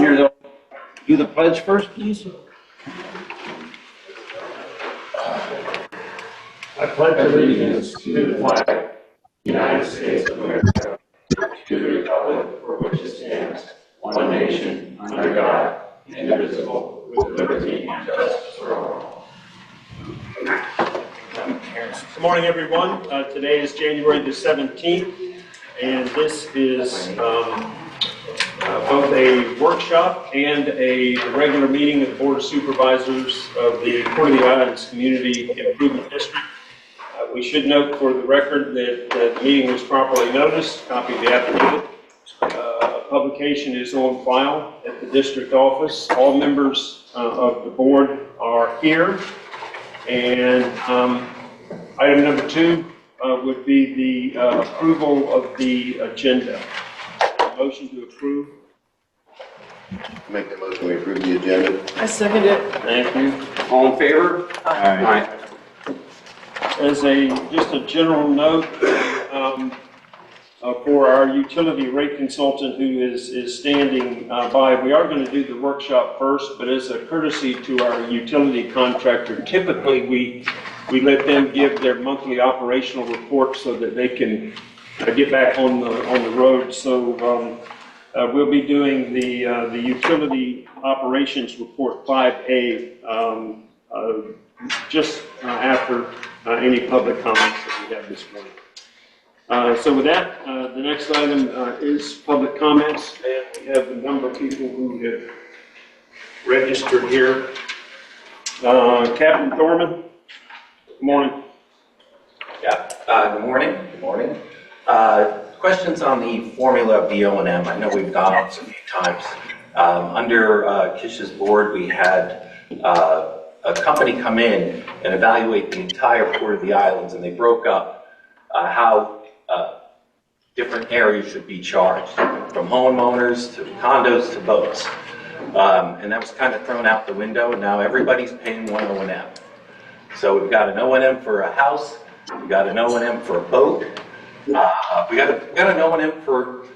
here, they'll do the pledge first, please. I pledge allegiance to the flag of the United States of America, to the republic for which it stands, one nation, under God, indivisible, with liberty and justice for all. Good morning, everyone. Today is January the 17th, and this is both a workshop and a regular meeting of the Board of Supervisors of the Port of the Islands Community Improvement District. We should note for the record that the meeting was properly noticed, copy of the affidavit. Publication is on file at the district office. All members of the board are here. And item number 2 would be the approval of the agenda. Motion to approve. Make the motion, we approve the agenda. I second it. Thank you. All in favor? Aye. As just a general note, for our utility rate consultant who is standing by, we are going to do the workshop first, but as a courtesy to our utility contractor, typically we let them give their monthly operational report so that they can get back on the road. So we'll be doing the utility operations report 5A just after any public comments that we have this morning. So with that, the next item is public comments, and we have a number of people who have registered here. Captain Thorman, good morning. Yeah, good morning. Good morning. Questions on the formula of the O&M. I know we've gone over this a few times. Under Kish's board, we had a company come in and evaluate the entire Port of the Islands, and they broke up how different areas should be charged, from homeowners to condos to boats. And that was kind of thrown out the window, and now everybody's paying one O&M. So we've got an O&M for a house, we've got an O&M for a boat, we got an O&M for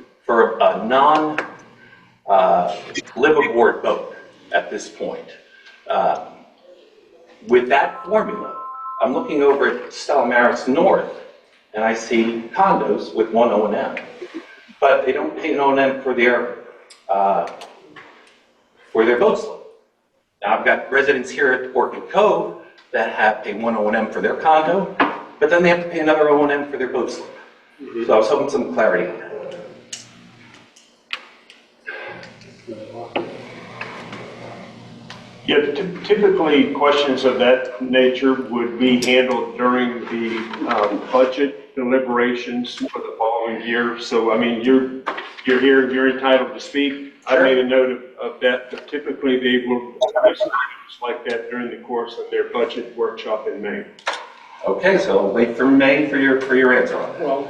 a non-live-aboard boat at this point. With that formula, I'm looking over at Stella Maris North, and I see condos with one O&M, but they don't pay an O&M for their boat slip. Now I've got residents here at Orchid Cove that have pay one O&M for their condo, but then they have to pay another O&M for their boat slip. So I was hoping some clarity on that. Yeah, typically questions of that nature would be handled during the budget deliberations for the following year. So, I mean, you're here, you're entitled to speak. Sure. I made a note of that, but typically they will address items like that during the course of their budget workshop in May. Okay, so I'll wait for May for your answer on that. Well,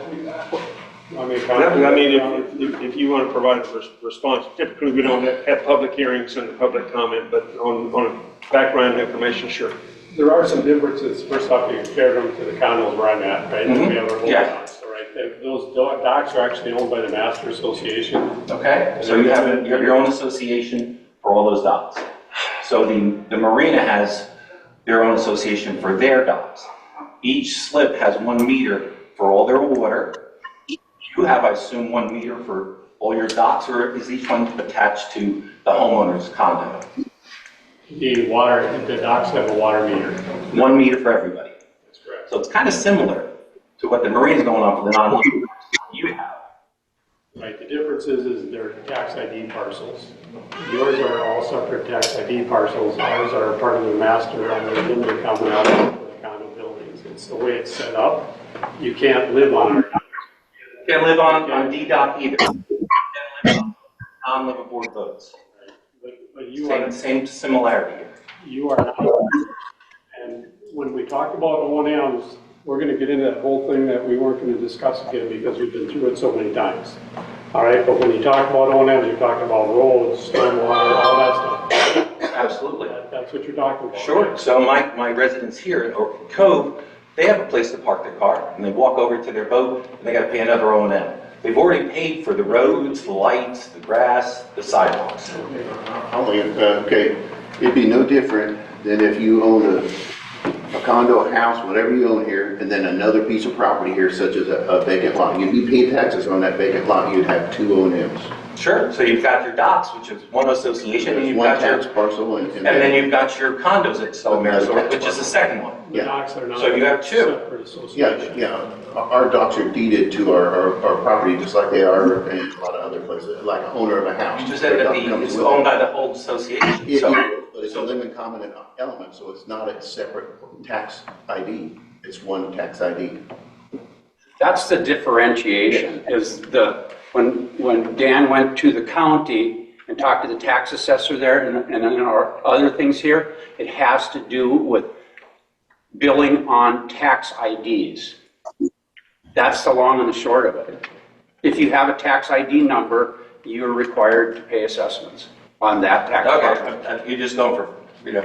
I mean, if you want to provide a response, typically we don't have public hearings and public comment, but on background information, sure. there are some differences. First off, you compared them to the condos where I'm at, right? Mhm. We have our own Yeah. docks, all right? Those docks are actually owned by the Master Association. Okay, so you have your own association for all those docks. So the marina has their own association for their docks. Each slip has 1 meter for all their water. You have, I assume, 1 meter for all your docks, or is each one attached to the homeowner's condo? The docks have a water meter. 1 meter for everybody. That's correct. So it's kind of similar to what the marine's going on for the non-liquid you have. Right, the difference is they're tax ID parcels. Yours are all separate tax ID parcels. Ours are part of the master on the limited commonality for the condo buildings. It's the way it's set up. You can't live on our Can't live on D dock either. Can't live on non-liveaboard boats. But you are, Same similarity here. you are not. And when we talk about O&Ms, we're going to get into that whole thing that we weren't going to discuss again because we've been through it so many times. All right, but when you talk about O&Ms, you're talking about roads, stormwater, all that stuff. Absolutely. That's what you're talking about. Sure. So my residents here at Orchid Cove, they have a place to park their car, and they walk over to their boat, and they got to pay another O&M. They've already paid for the roads, the lights, the grass, the sidewalks. Okay, it'd be no different than if you owned a condo, a house, whatever you own here, and then another piece of property here, such as a vacant lot. You'd be paying taxes on that vacant lot, you'd have two O&Ms. Sure, so you've got your docks, which is one association, and There's you've one got your, tax parcel and and then you've got your condos at Marisol, which is the second one. The docks are not. So you have two. Separate Yeah, association. yeah, our docks are deeded to our property just like they are in a lot of other places, like an owner of a house. You just said that it's owned by the whole association, It so. is, but it's a living common element, so it's not a separate tax ID, it's one tax ID. That's the differentiation, is when Dan went to the county and talked to the tax assessor there and our other things here, it has to do with billing on tax IDs. That's the long and the short of it. If you have a tax ID number, you're required to pay assessments on that tax. Okay, you're just going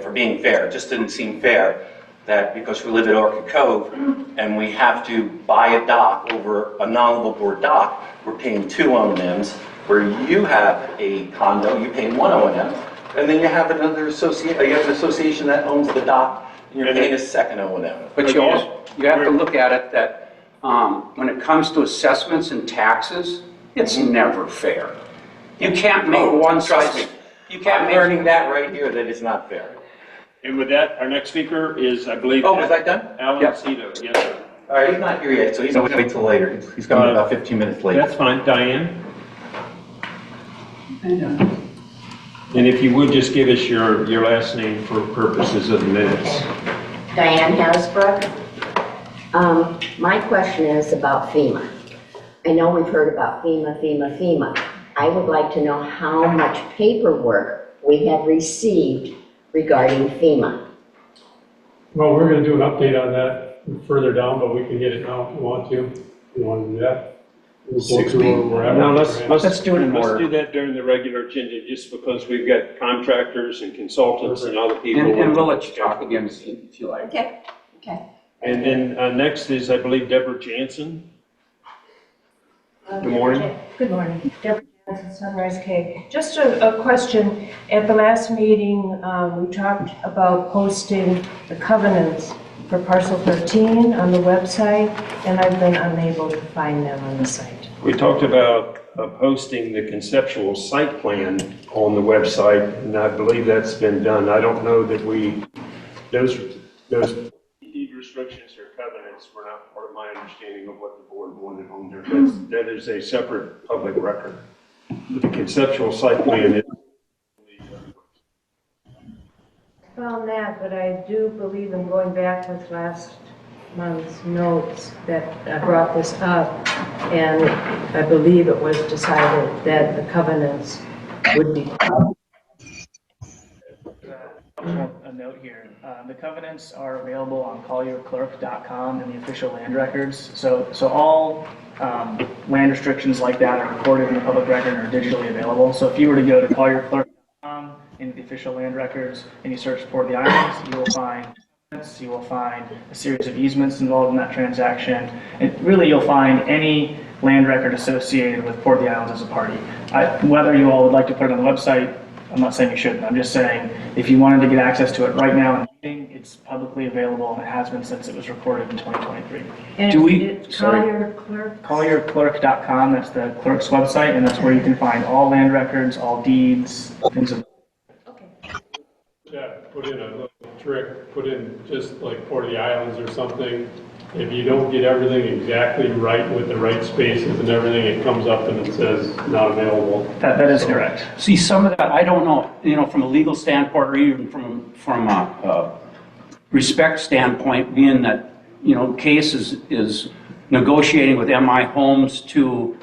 for being fair. It just didn't seem fair that because we live at Orchid Cove and we have to buy a dock over a non-livable board dock, we're paying two O&Ms. Where you have a condo, you're paying one O&M, and then you have another association that owns the dock, and you're paying a second O&M. But you have to look at it that when it comes to assessments and taxes, it's never fair. You can't make one Trust size. me. You can't I'm make learning that right here, that it's not fair. And with that, our next speaker is, I believe. Oh, was that done? Alan Yep. Cito, yes, sir. All right, he's not here yet, so he's gonna wait till later. He's coming about 15 minutes late. That's fine, Diane? And if you would just give us your last name for purposes of the minutes. Diane Hasbrook. My question is about FEMA. I know we've heard about FEMA. I would like to know how much paperwork we have received regarding FEMA. Well, we're gonna do an update on that further down, but we can get it now if you want to. You want to do that? We'll go 6 through feet. wherever. No, let's do it in Let's order. do that during the regular agenda, just because we've got contractors and consultants and other people. And we'll let you talk again if you like. Okay. And then next is, I believe, Deborah Jansen. Good morning. Good morning. Deborah Johnson, Sunrise Cake. Just a question. At the last meeting, we talked about posting the covenants for parcel 13 on the website, and I've been unable to find them on the site. We talked about posting the conceptual site plan on the website, and I believe that's been done. I don't know that those deed restrictions or covenants were not part of my understanding of what the board wanted on there. That is a separate public record. The conceptual site plan is. Found that, but I do believe I'm going back with last month's notes that brought this up, and I believe it was decided that the covenants would be. A note here, the covenants are available on collierclerk.com in the official land records. So all land restrictions like that are recorded in the public record and are digitally available. So if you were to go to collierclerk.com in the official land records and you search for the islands, you will find a series of easements involved in that transaction. And really you'll find any land record associated with Port of the Islands as a party. Whether you all would like to put it on the website, I'm not saying you shouldn't. I'm just saying if you wanted to get access to it right now in the meeting, it's publicly available and it has been since it was recorded in 2023. And Do we- it's sorry. Collier Clerk. Collierclerk.com, that's the clerk's website, and that's where you can find all land records, all deeds, things of. Yeah, put in a little trick, put in just like Port of the Islands or something. If you don't get everything exactly right with the right spaces and everything, it comes up and it says not available. That is correct. See, some of that, I don't know, from a legal standpoint or even from a respect standpoint, being that, case is negotiating with MI Homes to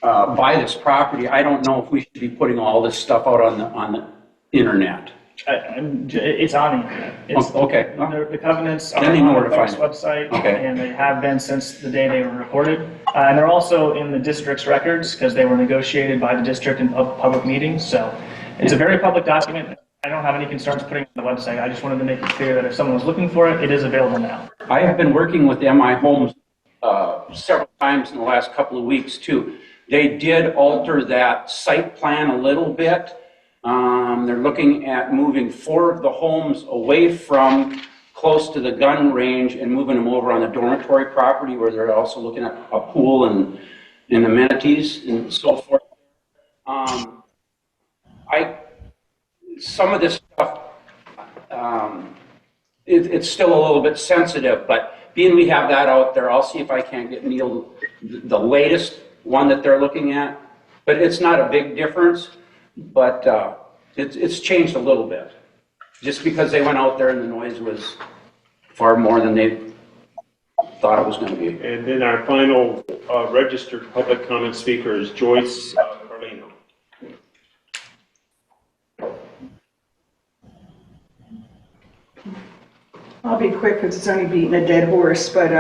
buy this property. I don't know if we should be putting all this stuff out on the internet. It's on the internet. It's- Okay. The covenants are Then they on know the where to find clerk's it. website, Okay. and they have been since the day they were recorded. And they're also in the district's records because they were negotiated by the district in public meetings. So it's a very public document. I don't have any concerns putting it on the website. I just wanted to make it clear that if someone was looking for it, it is available now. I have been working with MI Homes several times in the last couple of weeks too. They did alter that site plan a little bit. They're looking at moving 4 of the homes away from close to the gun range and moving them over on the dormitory property where they're also looking at a pool and amenities and so forth. Some of this stuff, it's still a little bit sensitive, but being we have that out there, I'll see if I can't get Neil the latest one that they're looking at. But it's not a big difference, but it's changed a little bit. Just because they went out there and the noise was far more than they thought it was going to be. And then our final registered public comment speaker is Joyce Carlino. I'll be quick because it's only beating a dead horse, but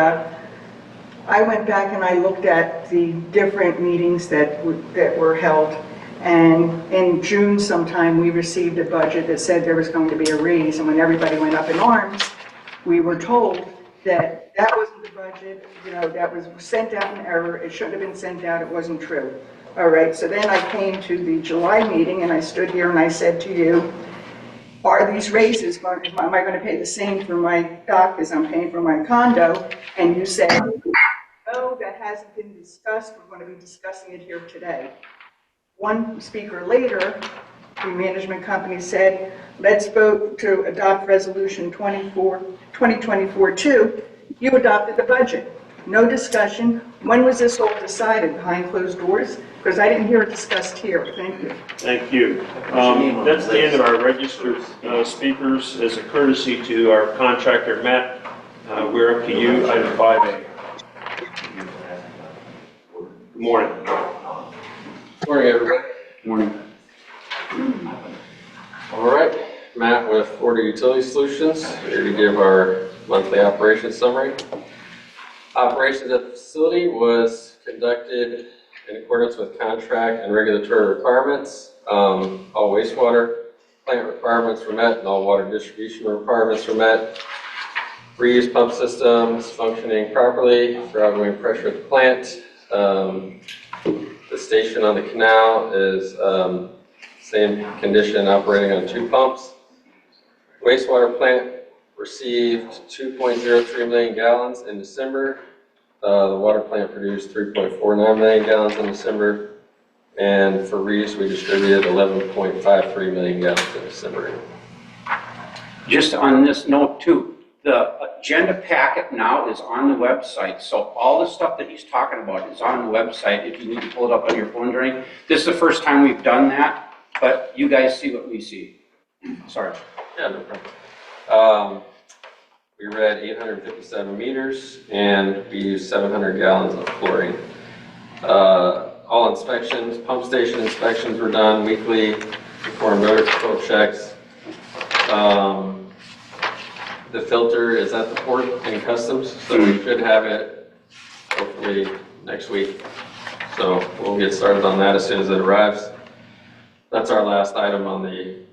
I went back and I looked at the different meetings that were held. And in June sometime, we received a budget that said there was going to be a raise. And when everybody went up in arms, we were told that that wasn't the budget, that was sent out in error. It shouldn't have been sent out. It wasn't true. All right, so then I came to the July meeting and I stood here and I said to you, are these raises, am I going to pay the same for my dock as I'm paying for my condo? And you said, no, that hasn't been discussed. We're going to be discussing it here today. One speaker later, the management company said, let's vote to adopt resolution 2024-2. You adopted the budget. No discussion. When was this all decided? Behind closed doors? Because I didn't hear it discussed here. Thank you. Thank you. That's the end of our registered speakers. As a courtesy to our contractor, Matt, we're up to you, item 5A. Good morning. Morning, everybody. Morning. All right, Matt with Florida Utility Solutions, here to give our monthly operations summary. Operations at the facility was conducted in accordance with contract and regulatory requirements. All wastewater plant requirements were met and all water distribution requirements were met. Reuse pump systems functioning properly for outgoing pressure at the plant. The station on the canal is same condition, operating on 2 pumps. Wastewater plant received 2.03 million gallons in December. The water plant produced 3.49 million gallons in December. And for reuse, we distributed 11.53 million gallons in December. Just on this note too, the agenda packet now is on the website. So all the stuff that he's talking about is on the website if you need to pull it up on your phone or anything. This is the first time we've done that, but you guys see what we see. Sorry. Yeah, no problem. We read 857 meters and we used 700 gallons of chlorine. All inspections, pump station inspections were done weekly, performed motor control checks. The filter is at the port in customs, so we should have it hopefully next week. So we'll get started on that as soon as it arrives. That's our last item on the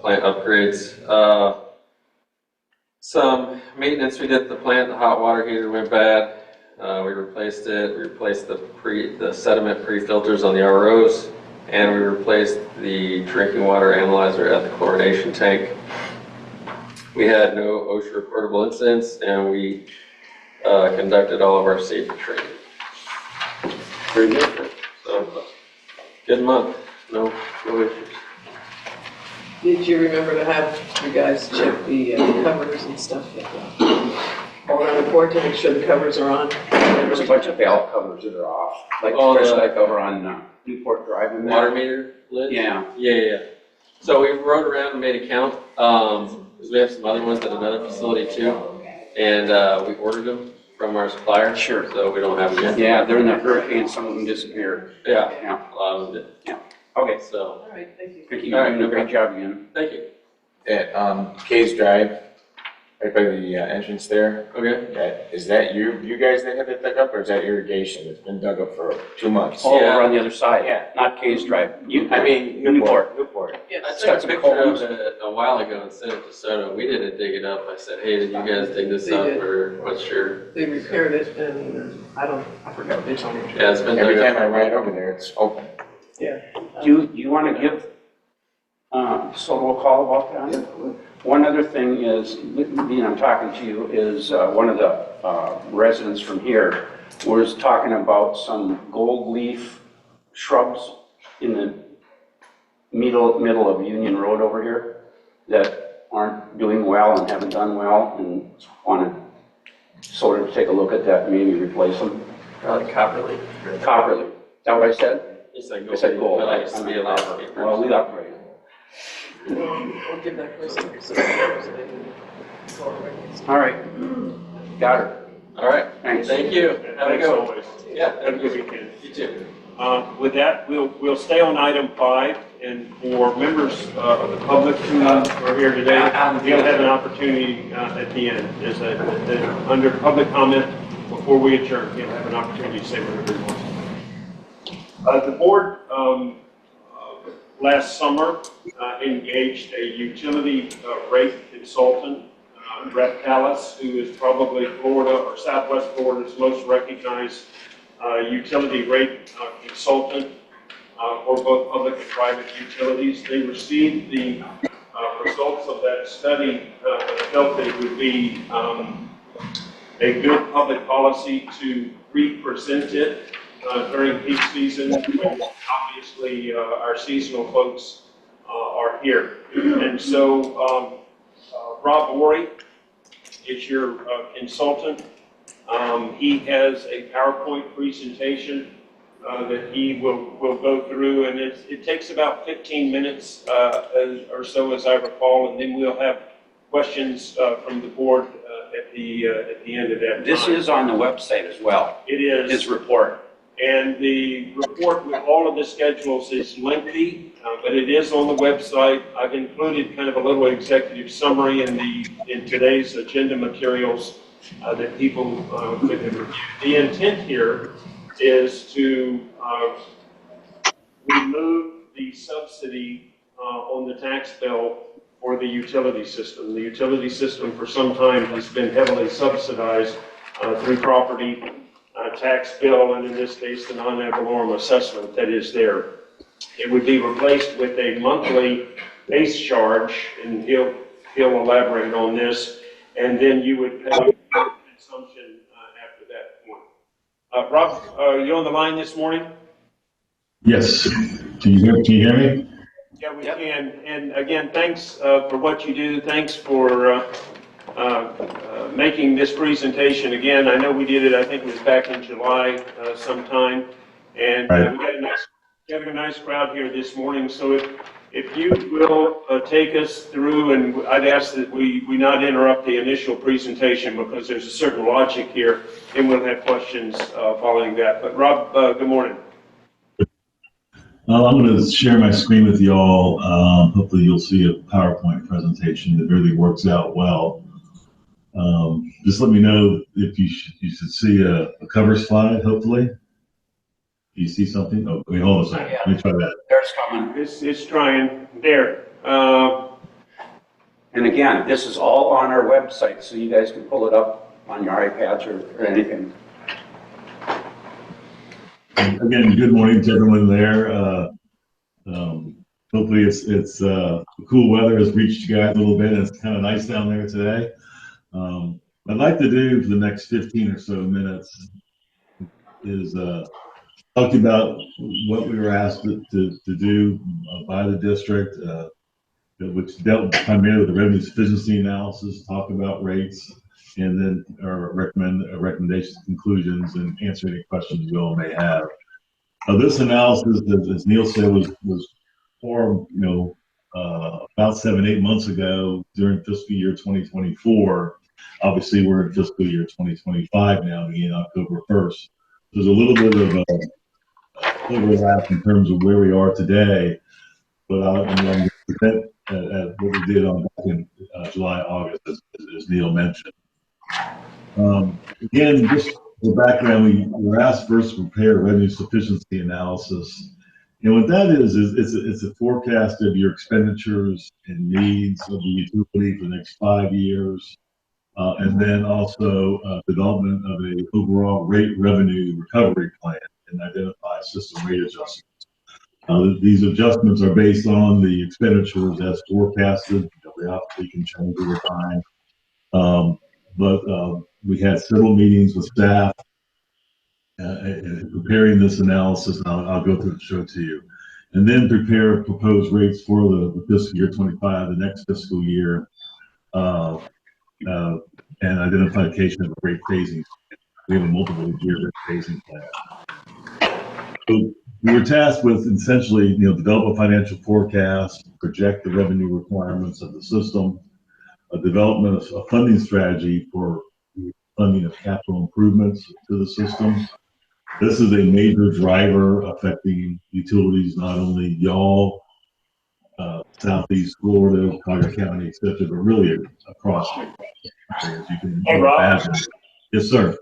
plant upgrades. Some maintenance we did at the plant. The hot water heater went bad. We replaced it. We replaced the sediment pre-filters on the ROs, and we replaced the drinking water analyzer at the chlorination tank. We had no OSHA reportable incidents, and we conducted all of our safety training. Very good. So, good month. No issues. Did you remember to have you guys check the covers and stuff all around the port to make sure the covers are on? There's a bunch of valve covers that are off, like especially like over on Newport Drive in there. Water meter lids? Yeah. Yeah. So we rode around and made a count, because we have some other ones at another facility too. And we ordered them from our supplier. Sure. So we don't have them yet. Yeah, during the hurricane, some of them disappeared. Yeah, Yeah. a lot of them did. Yeah. Okay. So, All right, thank you. Thank you. You're doing a great job again. thank you. At Case Drive, right by the entrance there. Okay. Is that you guys that have it dug up, or is that irrigation? It's been dug up for 2 months. All Yeah. over on the other side, Yeah. not Case Drive. I mean, Newport. Newport. I Yes. took a some picture of cones. it a while ago and sent it to Soto. We didn't dig it up. I said, hey, did you guys dig this They up did. or what's your? They repaired it and I forgot what they told me. Yeah, it's been Every dug up. time I ride over there, it's open. Do you want to give Soto a call about that? One other thing is, being I'm talking to you, is one of the residents from here was talking about some gold leaf shrubs in the middle of Union Road over here that aren't doing well and haven't done well, and wanted Soto to take a look at that and maybe replace them. Probably Copperly. Copperleaf, is that what I said? He said I said gold. I used to be a landscaper. Well, we upgraded. We'll give that person some. All right, got her. All right. Thanks. Thank you. Have a Thanks good one. always. Yeah. Have a good weekend. You too. With that, we'll stay on item 5, and for members of the public who are here today, you'll have an opportunity at the end. Under public comment, before we adjourn, you'll have an opportunity to say whatever you want. The board, last summer, engaged a utility rate consultant, Brett Callis, who is probably Florida or Southwest Florida's most recognized utility rate consultant for both public and private utilities. They received the results of that study, felt that it would be a good public policy to re-present it during peak season, when obviously our seasonal folks are here. And so Rob Ori is your consultant. He has a PowerPoint presentation that he will go through, and it takes about 15 minutes or so, as I recall, and then we'll have questions from the board at the end of that time. This is on the website as well, It is. his report. And the report with all of the schedules is lengthy, but it is on the website. I've included kind of a little executive summary in today's agenda materials that people could have reviewed. The intent here is to remove the subsidy on the tax bill for the utility system. The utility system for some time has been heavily subsidized through property tax bill, and in this case, the non-ad valorem assessment that is there. It would be replaced with a monthly base charge, and he'll elaborate on this, and then you would pay consumption after that point. Rob, are you on the line this morning? Yes. Can you hear me? Yeah, we can. And again, thanks for what you do. Thanks for making this presentation. Again, I know we did it, I think it was back in July sometime. And Right. we got a nice crowd here this morning. So if you will take us through, and I'd ask that we not interrupt the initial presentation because there's a certain logic here, and we'll have questions following that. But Rob, good morning. I'm going to share my screen with you all. Hopefully you'll see a PowerPoint presentation that really works out well. Just let me know if you should see a cover slide, hopefully. Do you see something? Oh, wait, hold on a second. Let me try that. There's coming. It's trying. There. And again, this is all on our website, so you guys can pull it up on your iPads or anything. Again, good morning to everyone there. Hopefully it's cool weather has reached you guys a little bit. It's kind of nice down there today. I'd like to do for the next 15 or so minutes is talk about what we were asked to do by the district, which dealt primarily with the revenue sufficiency analysis, talk about rates, and then recommend recommendations, conclusions, and answer any questions you all may have. This analysis, as Neil said, was formed, about 7-8 months ago during fiscal year 2024. Obviously, we're in fiscal year 2025 now, beginning October 1st. There's a little bit of overlap in terms of where we are today, but I'm going to present at what we did on back in July, August, as Neil mentioned. Again, just for background, we were asked first to prepare a revenue sufficiency analysis. And what that is it's a forecast of your expenditures and needs of the utility for the next 5 years. And then also development of a overall rate revenue recovery plan and identify system rate adjustments. These adjustments are based on the expenditures as forecasted. They obviously can change over time. But we had several meetings with staff preparing this analysis, and I'll go through and show it to you. And then prepare proposed rates for the fiscal year 25, the next fiscal year, and identification of a rate phasing. We have a multiple year rate phasing plan. So we were tasked with essentially, develop a financial forecast, project the revenue requirements of the system, a development of a funding strategy for funding of capital improvements to the system. This is a major driver affecting utilities, not only y'all, Southeast Florida, Collier County, et cetera, but really across the country, as you can imagine. Yes, sir.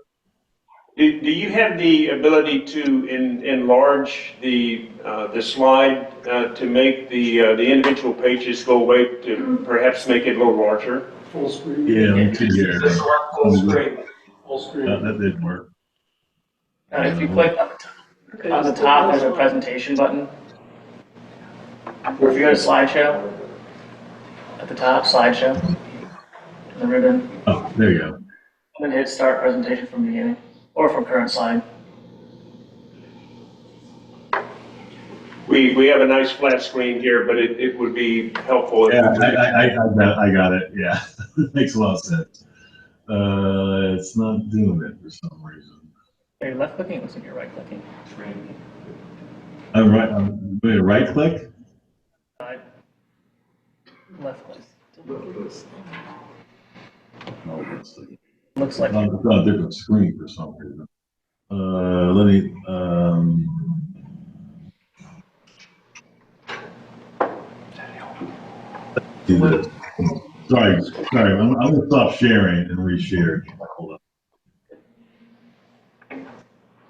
Do you have the ability to enlarge the slide to make the individual pages go away, to perhaps make it a little larger? Full screen. Yeah, let me see here. Does this work full screen? Full screen. That didn't work. If you click on the top, there's a presentation button. Or if you go to slideshow, at the top, slideshow, the ribbon, Oh, there you go. and then hit start presentation from beginning, or from current slide. We have a nice flat screen here, but it would be helpful. If Yeah, I got it. Yeah, makes a lot of sense. It's not doing it for some reason. Are you left clicking? It looks like you're right clicking. I'm right. I'm going to right click. Left click. No, let's see. Looks like. It's on a different screen for some reason. Let me. Do this. Sorry. I'm going to stop sharing and reshare. Hold on.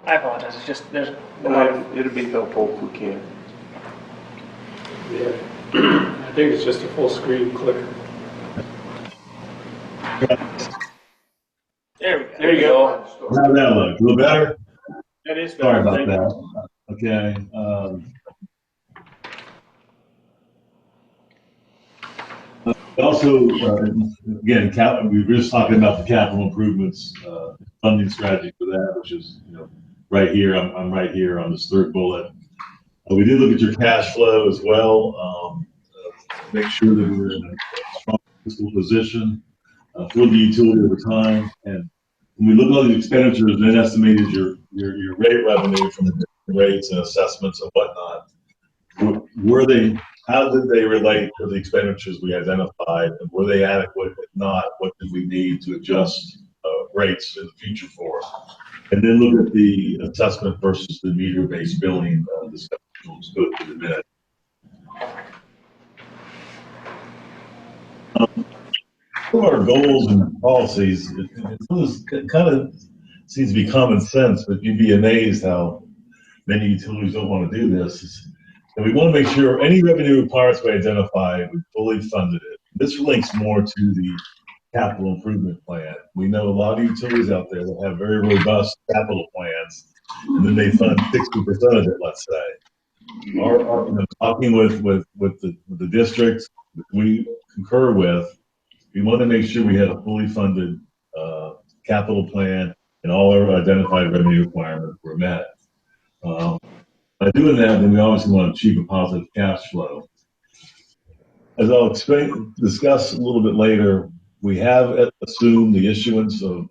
I apologize. It's just there's a lot of. It'll be helpful if we can. Yeah. I think it's just a full screen click. There you go. How'd that look? A little better? That is Sorry better. about that. Okay. Also, again, we were just talking about the capital improvements, funding strategy for that, which is, right here. I'm right here on this third bullet. We did look at your cash flow as well. Make sure that we're in a strong fiscal position for the utility over time. And when we look at all these expenditures, then estimated your rate revenue from the rates and assessments and whatnot. How did they relate to the expenditures we identified, and were they adequate? If not, what did we need to adjust rates in the future for? And then look at the assessment versus the meter-based billing discussion. Let's go to the minute. Some of our goals and policies, it kind of seems to be common sense, but you'd be amazed how many utilities don't want to do this. And we want to make sure any revenue requirements we identify, we fully funded it. This links more to the capital improvement plan. We know a lot of utilities out there that have very robust capital plans, and then they fund 60% of it, let's say. Talking with the districts we concur with, we want to make sure we had a fully funded capital plan and all our identified revenue requirements were met. By doing that, then we obviously want to achieve a positive cash flow. As I'll discuss a little bit later, we have assumed the issuance of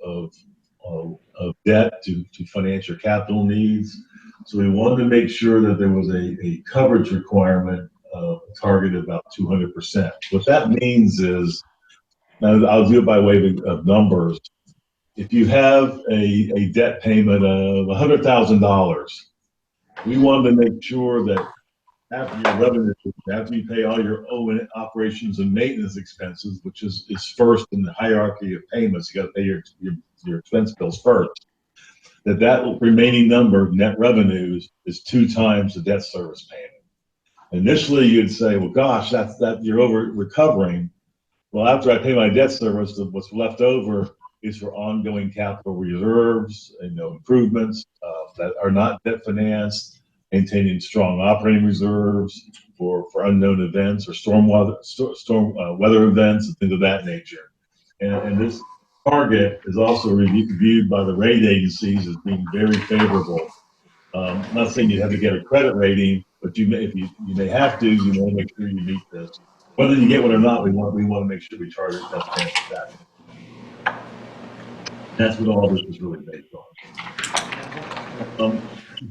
debt to finance your capital needs. So we wanted to make sure that there was a coverage requirement target of about 200%. What that means is, now I'll do it by way of numbers. If you have a debt payment of $100,000, we wanted to make sure that after your revenue, after you pay all your operations and maintenance expenses, which is first in the hierarchy of payments, you got to pay your expense bills first. That remaining number of net revenues is 2 times the debt service payment. Initially, you'd say, well, gosh, that you're over recovering. Well, after I pay my debt service, what's left over is for ongoing capital reserves, improvements that are not debt financed, maintaining strong operating reserves for unknown events or storm weather events and things of that nature. And this target is also reviewed by the rate agencies as being very favorable. I'm not saying you have to get a credit rating, but if you may have to, you want to make sure you meet this. Whether you get one or not, we want to make sure we charge it best chance of that. That's what all this is really based on.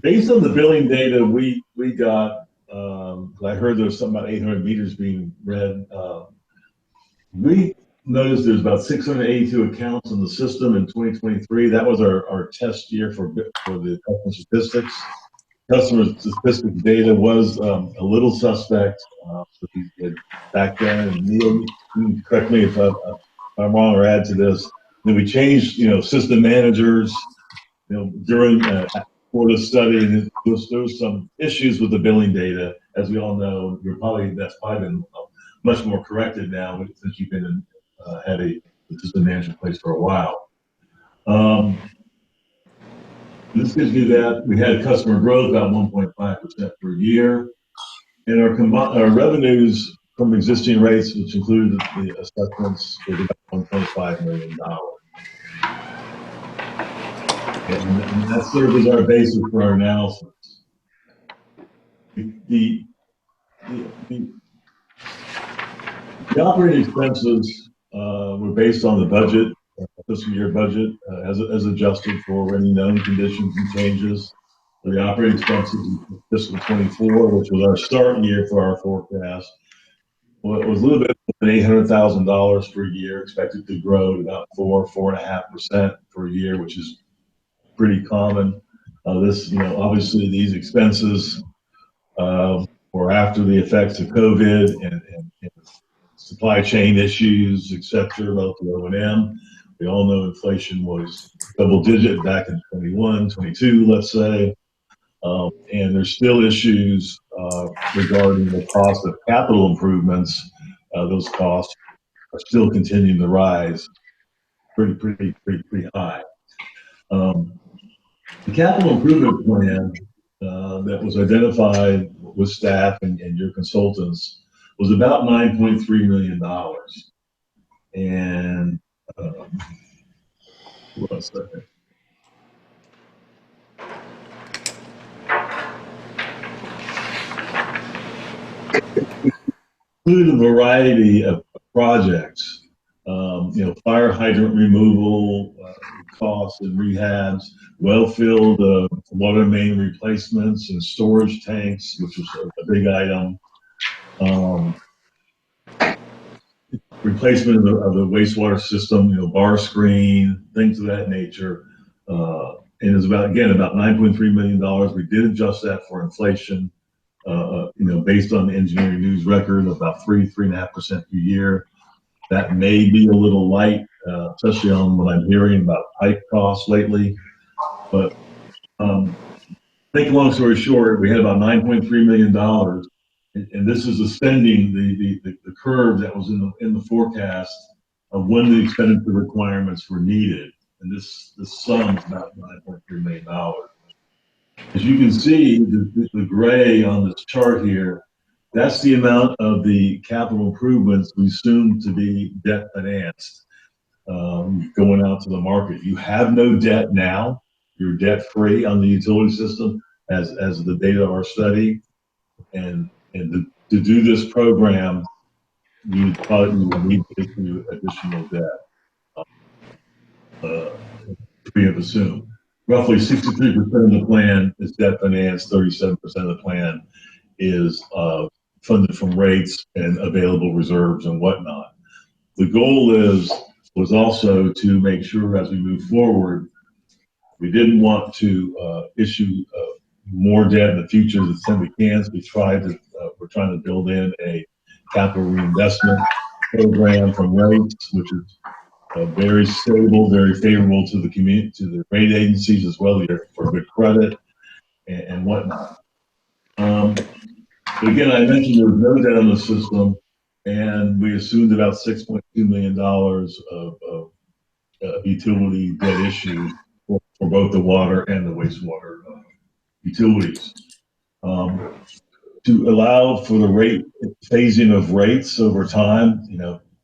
Based on the billing data we got, I heard there was something about 800 meters being read. We noticed there's about 682 accounts in the system in 2023. That was our test year for the customer statistics. Customer statistics data was a little suspect back then. And Neil, you can correct me if I'm wrong or add to this. Then we changed, system managers, during for the study, and there was some issues with the billing data, as we all know. That's probably been much more corrected now since you've been had a system manager in place for a while. This gives you that we had customer growth about 1.5% per year, and our revenues from existing rates, which included the assessments, was about $1.5 million. And that serves as our basis for our analysis. The operating expenses were based on the budget, fiscal year budget, as adjusted for any known conditions and changes. The operating expenses in fiscal 24, which was our start year for our forecast, well, it was a little bit more than $800,000 per year, expected to grow to about 4.5% per year, which is pretty common. Obviously these expenses were after the effects of COVID and supply chain issues, et cetera, relative to O&M. We all know inflation was double digit back in 21, 22, let's say. And there's still issues regarding the cost of capital improvements. Those costs are still continuing to rise pretty high. The capital improvement plan that was identified with staff and your consultants was about $9.3 million. And hold on a second. Included a variety of projects, fire hydrant removal, costs and rehabs, well-filled water main replacements and storage tanks, which was a big item. Replacement of the wastewater system, bar screen, things of that nature. And it's about $9.3 million. We did adjust that for inflation, based on the engineering news record, about 3.5% per year. That may be a little light, especially on what I'm hearing about pipe costs lately. But make a long story short, we had about $9.3 million, and this is ascending the curve that was in the forecast of when the expenditure requirements were needed, and this sums about $9.3 million. As you can see, the gray on this chart here, that's the amount of the capital improvements we assume to be debt financed going out to the market. You have no debt now. You're debt free on the utility system as the data of our study. And to do this program, you probably will need to issue additional debt. We have assumed roughly 63% of the plan is debt financed, 37% of the plan is funded from rates and available reserves and whatnot. The goal was also to make sure as we move forward, we didn't want to issue more debt in the future to the extent we can. So we're trying to build in a capital reinvestment program from rates, which is very stable, very favorable to the community, to the rate agencies as well, for good credit and whatnot. But again, I mentioned there was no debt on the system, and we assumed about $6.2 million of utility debt issues for both the water and the wastewater utilities. To allow for the rate phasing of rates over time,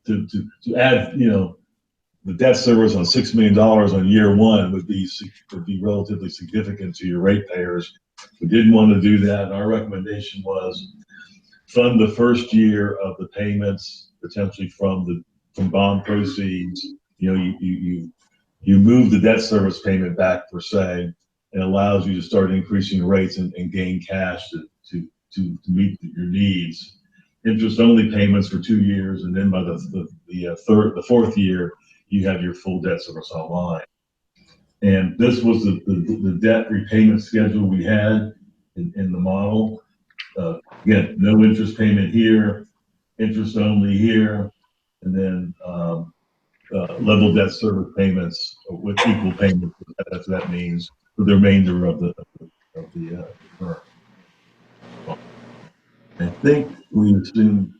to add, the debt service on $6 million on year one would be relatively significant to your ratepayers. We didn't want to do that. Our recommendation was fund the first year of the payments, potentially from bond proceeds. You move the debt service payment back per se, and allows you to start increasing rates and gain cash to meet your needs. Interest only payments for 2 years, and then by the fourth year, you have your full debt service online. And this was the debt repayment schedule we had in the model. Again, no interest payment here, interest only here, and then level debt service payments with equal payments. That's what that means for the remainder of the term. I think we assume.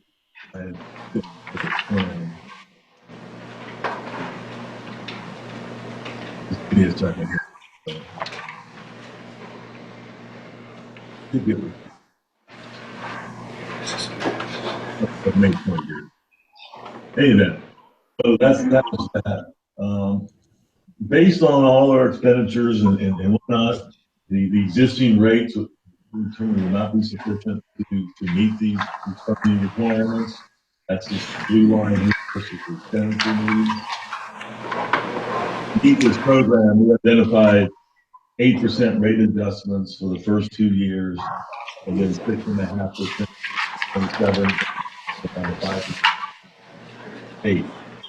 Just give me a second here. May 20 Anyway, so that was that. Based on all our expenditures and whatnot, the existing rates will not be sufficient to meet these funding requirements. That's this blue line here versus the expenditure needs. To meet this program, we identified 8% rate adjustments for the first 2 years, and then 6.5%, 27, and 5%. 8.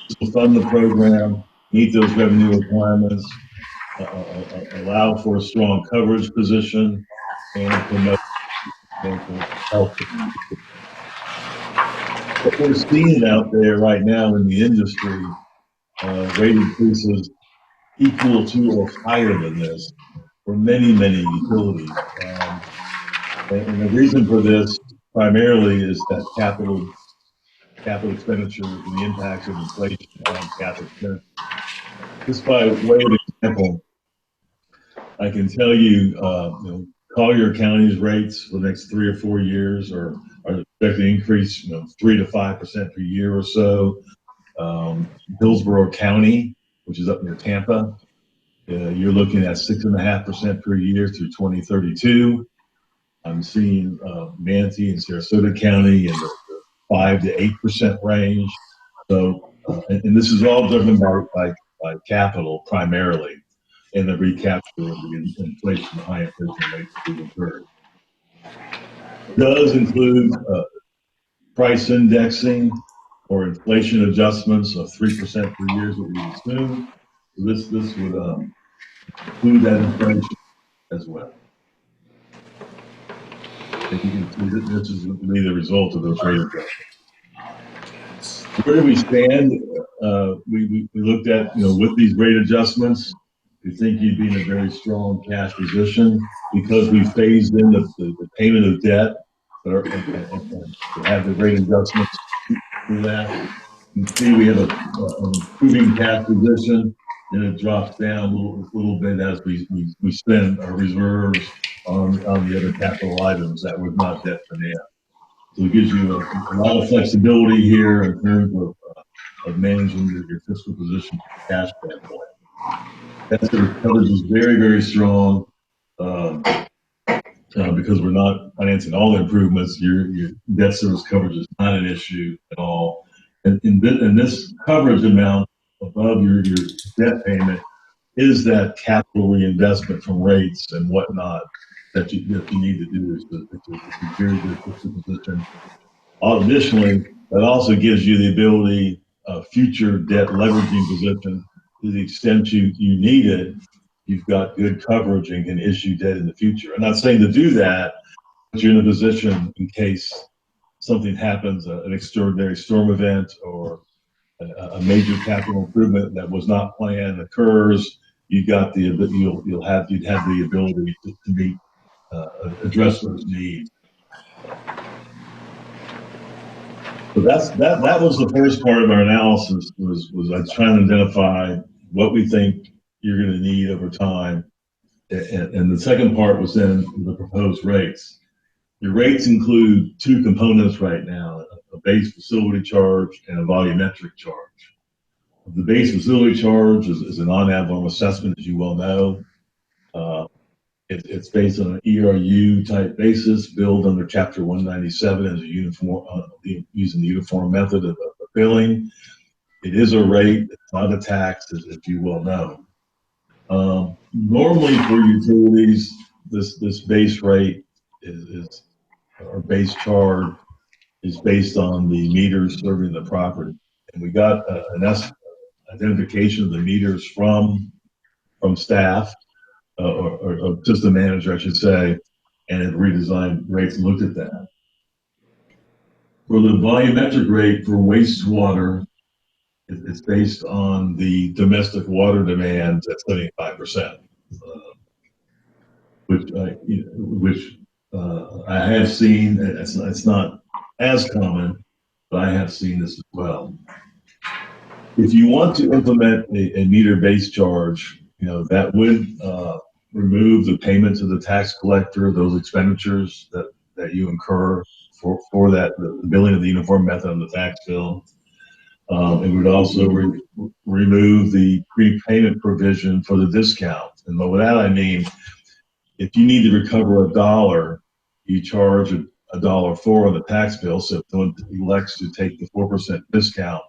This will fund the program, meet those revenue requirements, allow for a strong coverage position, and promote health. What we're seeing out there right now in the industry, rate increases equal to or higher than this for many, many utilities. And the reason for this primarily is that capital expenditures and the impacts of inflation on capital expenditures. Just by way of example, I can tell you, Collier County's rates for the next 3 or 4 years are expected to increase, 3 to 5% per year or so. Hillsborough County, which is up near Tampa, you're looking at 6.5% per year through 2032. I'm seeing Manatee and Sarasota County in the 5 to 8% range. So, and this is all driven by capital primarily, and the recapture of the inflation, high inflation rates we've incurred. Does include price indexing or inflation adjustments of 3% per year is what we assume. So this would include that inflation as well. And you can see that this is really the result of those rate adjustments. Where do we stand? We looked at, with these rate adjustments, we think you'd be in a very strong cash position because we phased in the payment of debt and have the rate adjustments through that. You can see we have an improving cash position, and it drops down a little bit as we spend our reserves on the other capital items that was not debt financed. So it gives you a lot of flexibility here in terms of managing your fiscal position from a cash standpoint. That sort of coverage is very, very strong because we're not financing all the improvements. Your debt service coverage is not an issue at all. And this coverage amount above your debt payment is that capital reinvestment from rates and whatnot that you need to do is to be very good fiscal position. Additionally, that also gives you the ability of future debt leveraging position to the extent you need it. you've got good coverage and can issue debt in the future. I'm not saying to do that, but you're in a position in case something happens, an extraordinary storm event or a major capital improvement that was not planned occurs, you'd have the ability to meet, address those needs. So that was the first part of our analysis was I was trying to identify what we think you're going to need over time. And the second part was then the proposed rates. The rates include two components right now, a base facility charge and a volumetric charge. The base facility charge is a non-ad valorem assessment, as you well know. It's based on an ERU type basis, billed under Chapter 197 as a uniform, using the uniform method of billing. It is a rate, it's not a tax, as you well know. Normally for utilities, this base rate or base charge is based on the meters serving the property. And we got an identification of the meters from staff, or system manager, I should say, and have redesigned rates and looked at that. For the volumetric rate for wastewater, it's based on the domestic water demand at 75%, which I have seen. It's not as common, but I have seen this as well. If you want to implement a meter-based charge, that would remove the payment to the tax collector, those expenditures that you incur for that, the billing of the uniform method on the tax bill. It would also remove the prepayment provision for the discount. And by that I mean, if you need to recover $1, you charge $1.04 on the tax bill. So if someone elects to take the 4% discount,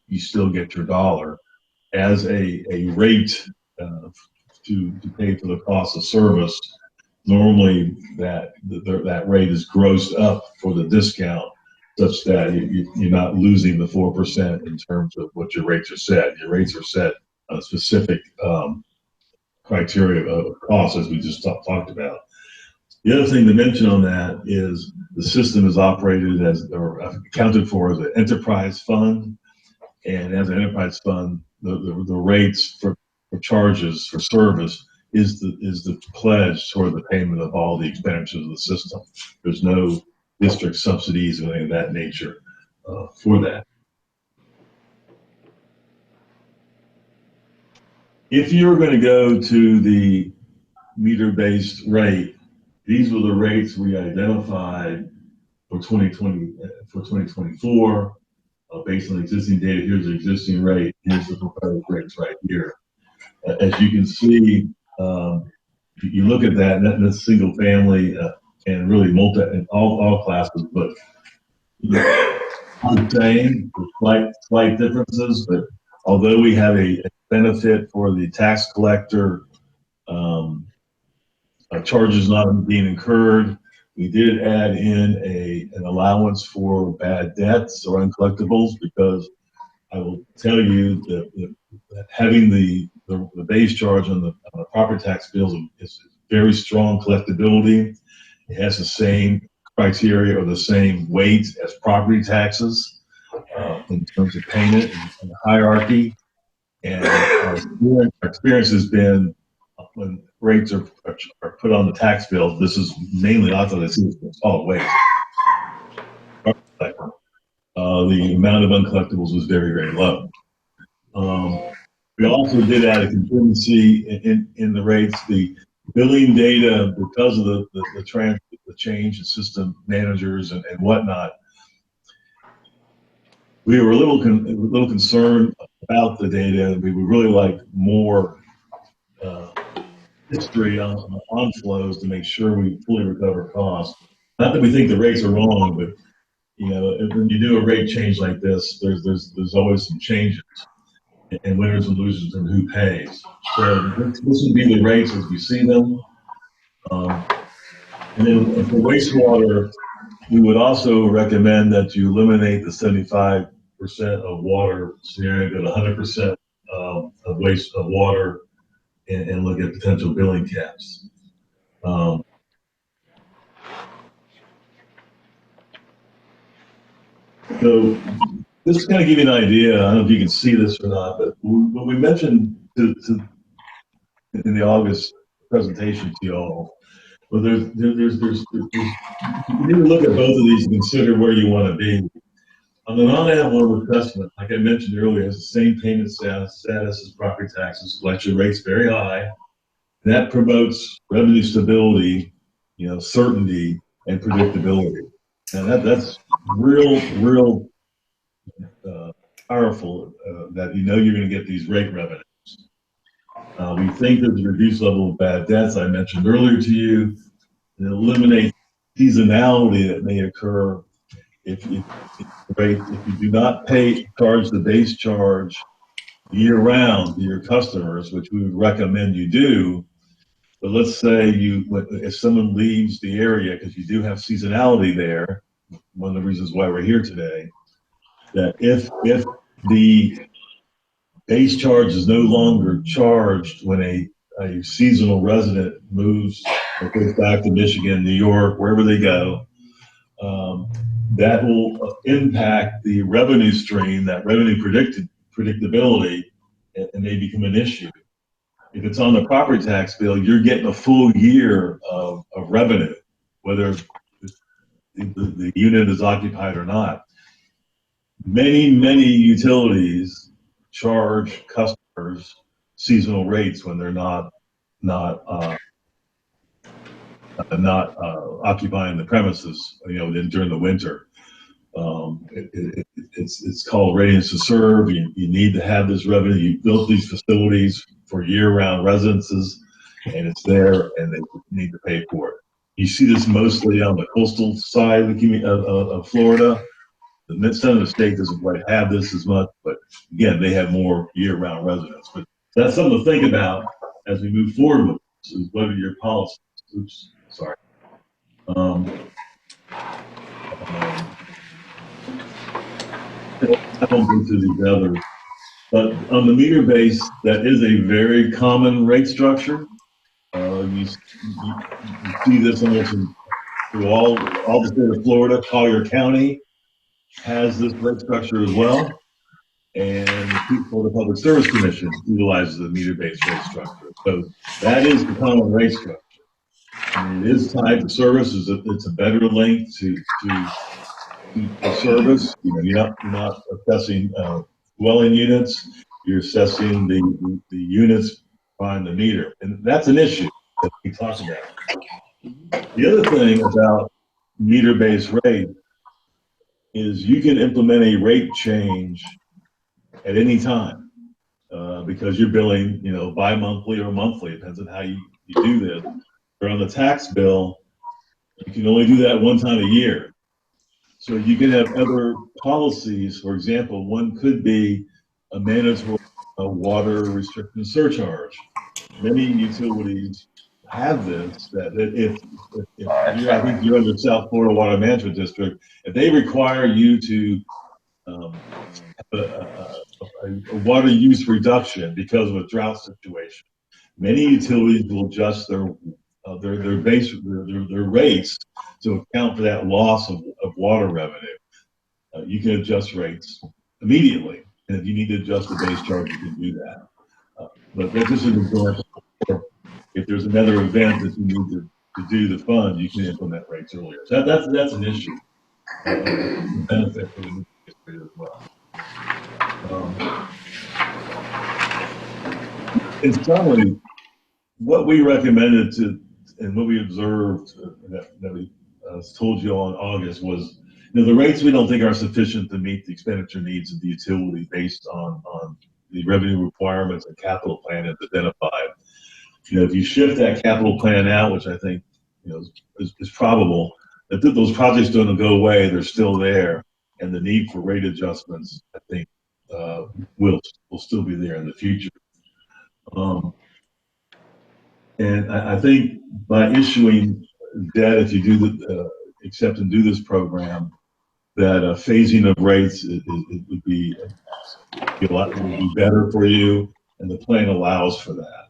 you still get your dollar as a rate to pay for the cost of service. Normally that rate is grossed up for the discount, such that you're not losing the 4% in terms of what your rates are set. Your rates are set on a specific criteria of cost, as we just talked about. The other thing to mention on that is the system is operated or accounted for as an enterprise fund. And as an enterprise fund, the rates for charges for service is the pledge toward the payment of all the expenditures of the system. There's no district subsidies or anything of that nature for that. If you're going to go to the meter-based rate, these were the rates we identified for 2024. Based on existing data, here's the existing rate, here's the proposed rates right here. As you can see, you look at that, and that's single family and really in all classes, but the same, slight differences. But although we have a benefit for the tax collector, charges not being incurred, we did add in an allowance for bad debts or uncollectibles, because I will tell you that having the base charge on the property tax bills is very strong collectability. It has the same criteria or the same weight as property taxes in terms of payment and hierarchy. And our experience has been when rates are put on the tax bill, this is mainly after this is solid waste. The amount of uncollectibles was very, very low. We also did add a contingency in the rates. The billing data, because of the change in system managers and whatnot, we were a little concerned about the data. We would really like more history on flows to make sure we fully recover costs. Not that we think the rates are wrong, but when you do a rate change like this, there's always some changes, and winners and losers, and who pays. So this would be the rates as we see them. And then for wastewater, we would also recommend that you eliminate the 75% of water scenario, go to 100% of water, and look at potential billing caps. So just to kind of give you an idea, I don't know if you can see this or not, but what we mentioned in the August presentation to you all, well, you need to look at both of these and consider where you want to be. On the non-ad valorem assessment, like I mentioned earlier, has the same payment status as property taxes, collection rates very high. That promotes revenue stability, certainty and predictability. And that's real powerful that you're going to get these rate revenues. We think there's a reduced level of bad debts. I mentioned earlier to you, it eliminates seasonality that may occur if you do not charge the base charge year round to your customers, which we would recommend you do. But let's say if someone leaves the area, because you do have seasonality there, one of the reasons why we're here today, that if the base charge is no longer charged when a seasonal resident moves or goes back to Michigan, New York, wherever they go, that will impact the revenue stream, that revenue predictability, and may become an issue. If it's on the property tax bill, you're getting a full year of revenue, whether the unit is occupied or not. Many utilities charge customers seasonal rates when they're not occupying the premises, during the winter. It's called readiness to serve. You need to have this revenue. You built these facilities for year-round residences, and it's there, and they need to pay for it. You see this mostly on the coastal side of Florida. The mid-center of the state doesn't quite have this as much, but again, they have more year-round residents. But that's something to think about as we move forward with this, is what are your policies? Oops, sorry. I won't go through these others, but on the meter base, that is a very common rate structure. You see this almost through all the state of Florida. Collier County has this rate structure as well, and the Florida Public Service Commission utilizes the meter-based rate structure. So that is the common rate structure. And it is tied to services. It's a better link to the service. You're not assessing dwelling units. You're assessing the units behind the meter, and that's an issue that we talk about. The other thing about meter-based rate is you can implement a rate change at any time because you're billing, bi-monthly or monthly, depends on how you do this. Or on the tax bill, you can only do that one time a year. So you can have other policies. For example, one could be a mandatory water restriction surcharge. Many utilities have this, that if I think you're under South Florida Water Management District, if they require you to have a water use reduction because of a drought situation, many utilities will adjust their rates to account for that loss of water revenue. You can adjust rates immediately, and if you need to adjust the base charge, you can do that. But that's just an example. If there's another event that you need to do the fund, you can implement rates earlier. So that's an issue, a benefit for the new district as well. In summary, what we recommended and what we observed that we told you on August was, the rates we don't think are sufficient to meet the expenditure needs of the utility based on the revenue requirements and capital plan as identified. If you shift that capital plan out, which I think is probable, that those projects don't go away, they're still there, and the need for rate adjustments, I think, will still be there in the future. And I think by issuing debt, if you do accept and do this program, that phasing of rates it would be better for you, and the plan allows for that.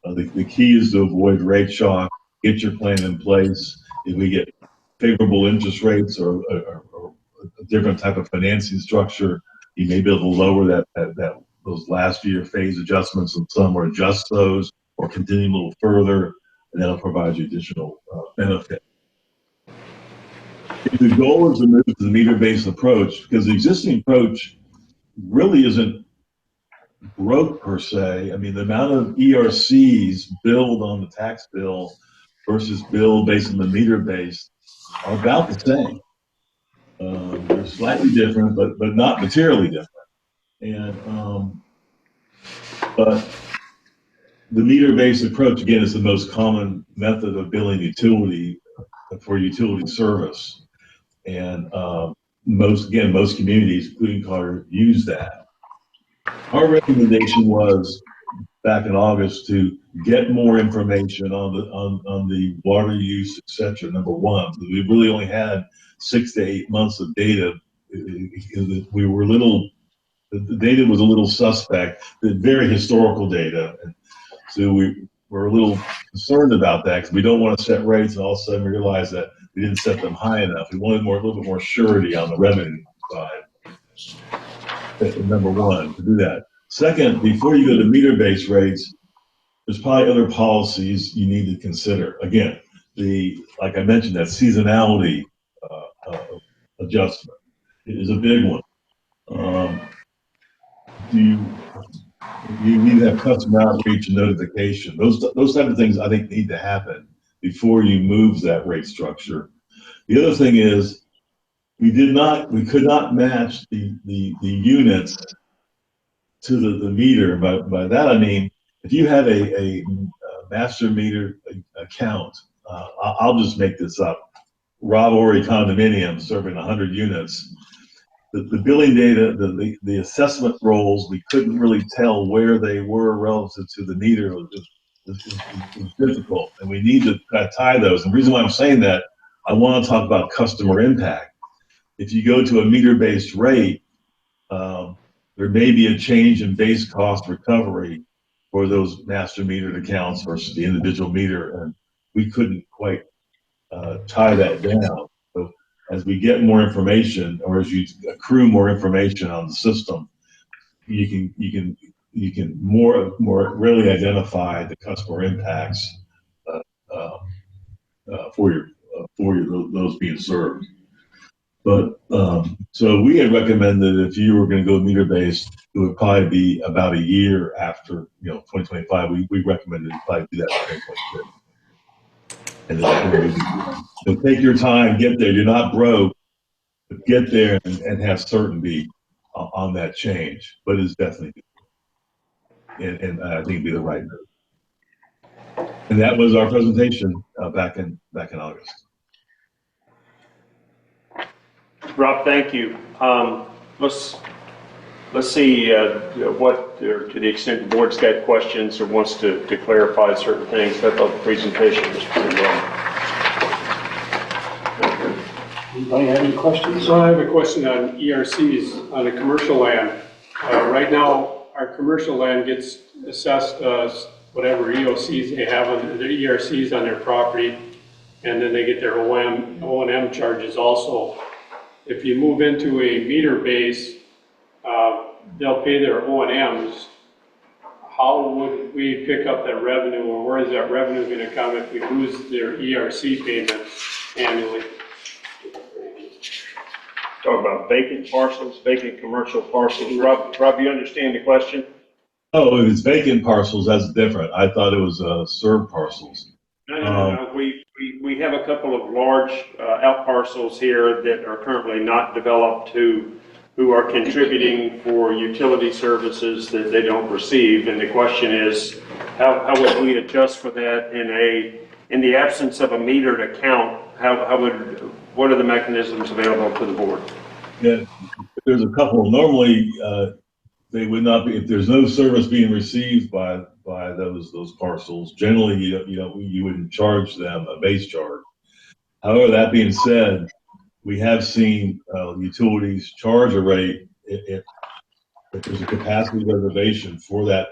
The key is to avoid rate shock, get your plan in place. If we get favorable interest rates or a different type of financing structure, you may be able to lower those last year phase adjustments and some, or adjust those or continue a little further, and that'll provide you additional benefit. If the goal is to move to the meter-based approach, because the existing approach really isn't broke per se. I mean, the amount of ERCs billed on the tax bill versus bill based on the meter base are about the same. They're slightly different, but not materially different. And but the meter-based approach, again, is the most common method of billing utility for utility service. And most communities, including Carter, use that. Our recommendation was back in August to get more information on the water use, et cetera, number one. We really only had 6 to 8 months of data. We were the data was a little suspect, the very historical data. And so we were a little concerned about that because we don't want to set rates and all of a sudden we realize that we didn't set them high enough. We wanted a little bit more surety on the revenue side. Number one, to do that. Second, before you go to meter-based rates, there's probably other policies you need to consider. Again, like I mentioned, that seasonality adjustment is a big one. You need to have customer outreach and notification. Those type of things I think need to happen before you move that rate structure. The other thing is we could not match the units to the meter. By that I mean if you have a master meter account, I'll just make this up. Rob Ory condominium serving 100 units. The billing data, the assessment rolls, we couldn't really tell where they were relative to the meter. It was difficult, and we need to kind of tie those. And the reason why I'm saying that, I want to talk about customer impact. If you go to a meter-based rate, there may be a change in base cost recovery for those master metered accounts versus the individual meter, and we couldn't quite tie that down. So as we get more information, or as you accrue more information on the system, you can more readily identify the customer impacts for those being served. But so we had recommended if you were going to go meter based, it would probably be about a year after 2025. We recommended probably do that in 2026. And then take your time, get there. You're not broke, but get there and have certainty on that change. But it's definitely, and I think it'd be the right move. And that was our presentation back in August. Rob, thank you. Let's see what, to the extent the board's got questions or wants to clarify certain things. I thought the presentation was pretty well. Anybody have any questions? So I have a question on ERCs on the commercial land. Right now, our commercial land gets assessed whatever EOCs they have on their ERCs on their property, and then they get their O&M charges also. If you move into a meter base, they'll pay their O&Ms. How would we pick up that revenue, or where is that revenue going to come if we lose their ERC payments annually? Talk about vacant parcels, vacant commercial parcels. Rob, you understand the question? Oh, if it's vacant parcels, that's different. I thought it was served parcels. No. We have a couple of large out parcels here that are currently not developed who are contributing for utility services that they don't receive. And the question is, how would we adjust for that in the absence of a metered account? What are the mechanisms available to the board? Yeah, there's a couple. Normally, they would not be, if there's no service being received by those parcels. Generally, you wouldn't charge them a base charge. However, that being said, we have seen utilities charge a rate if there's a capacity reservation for that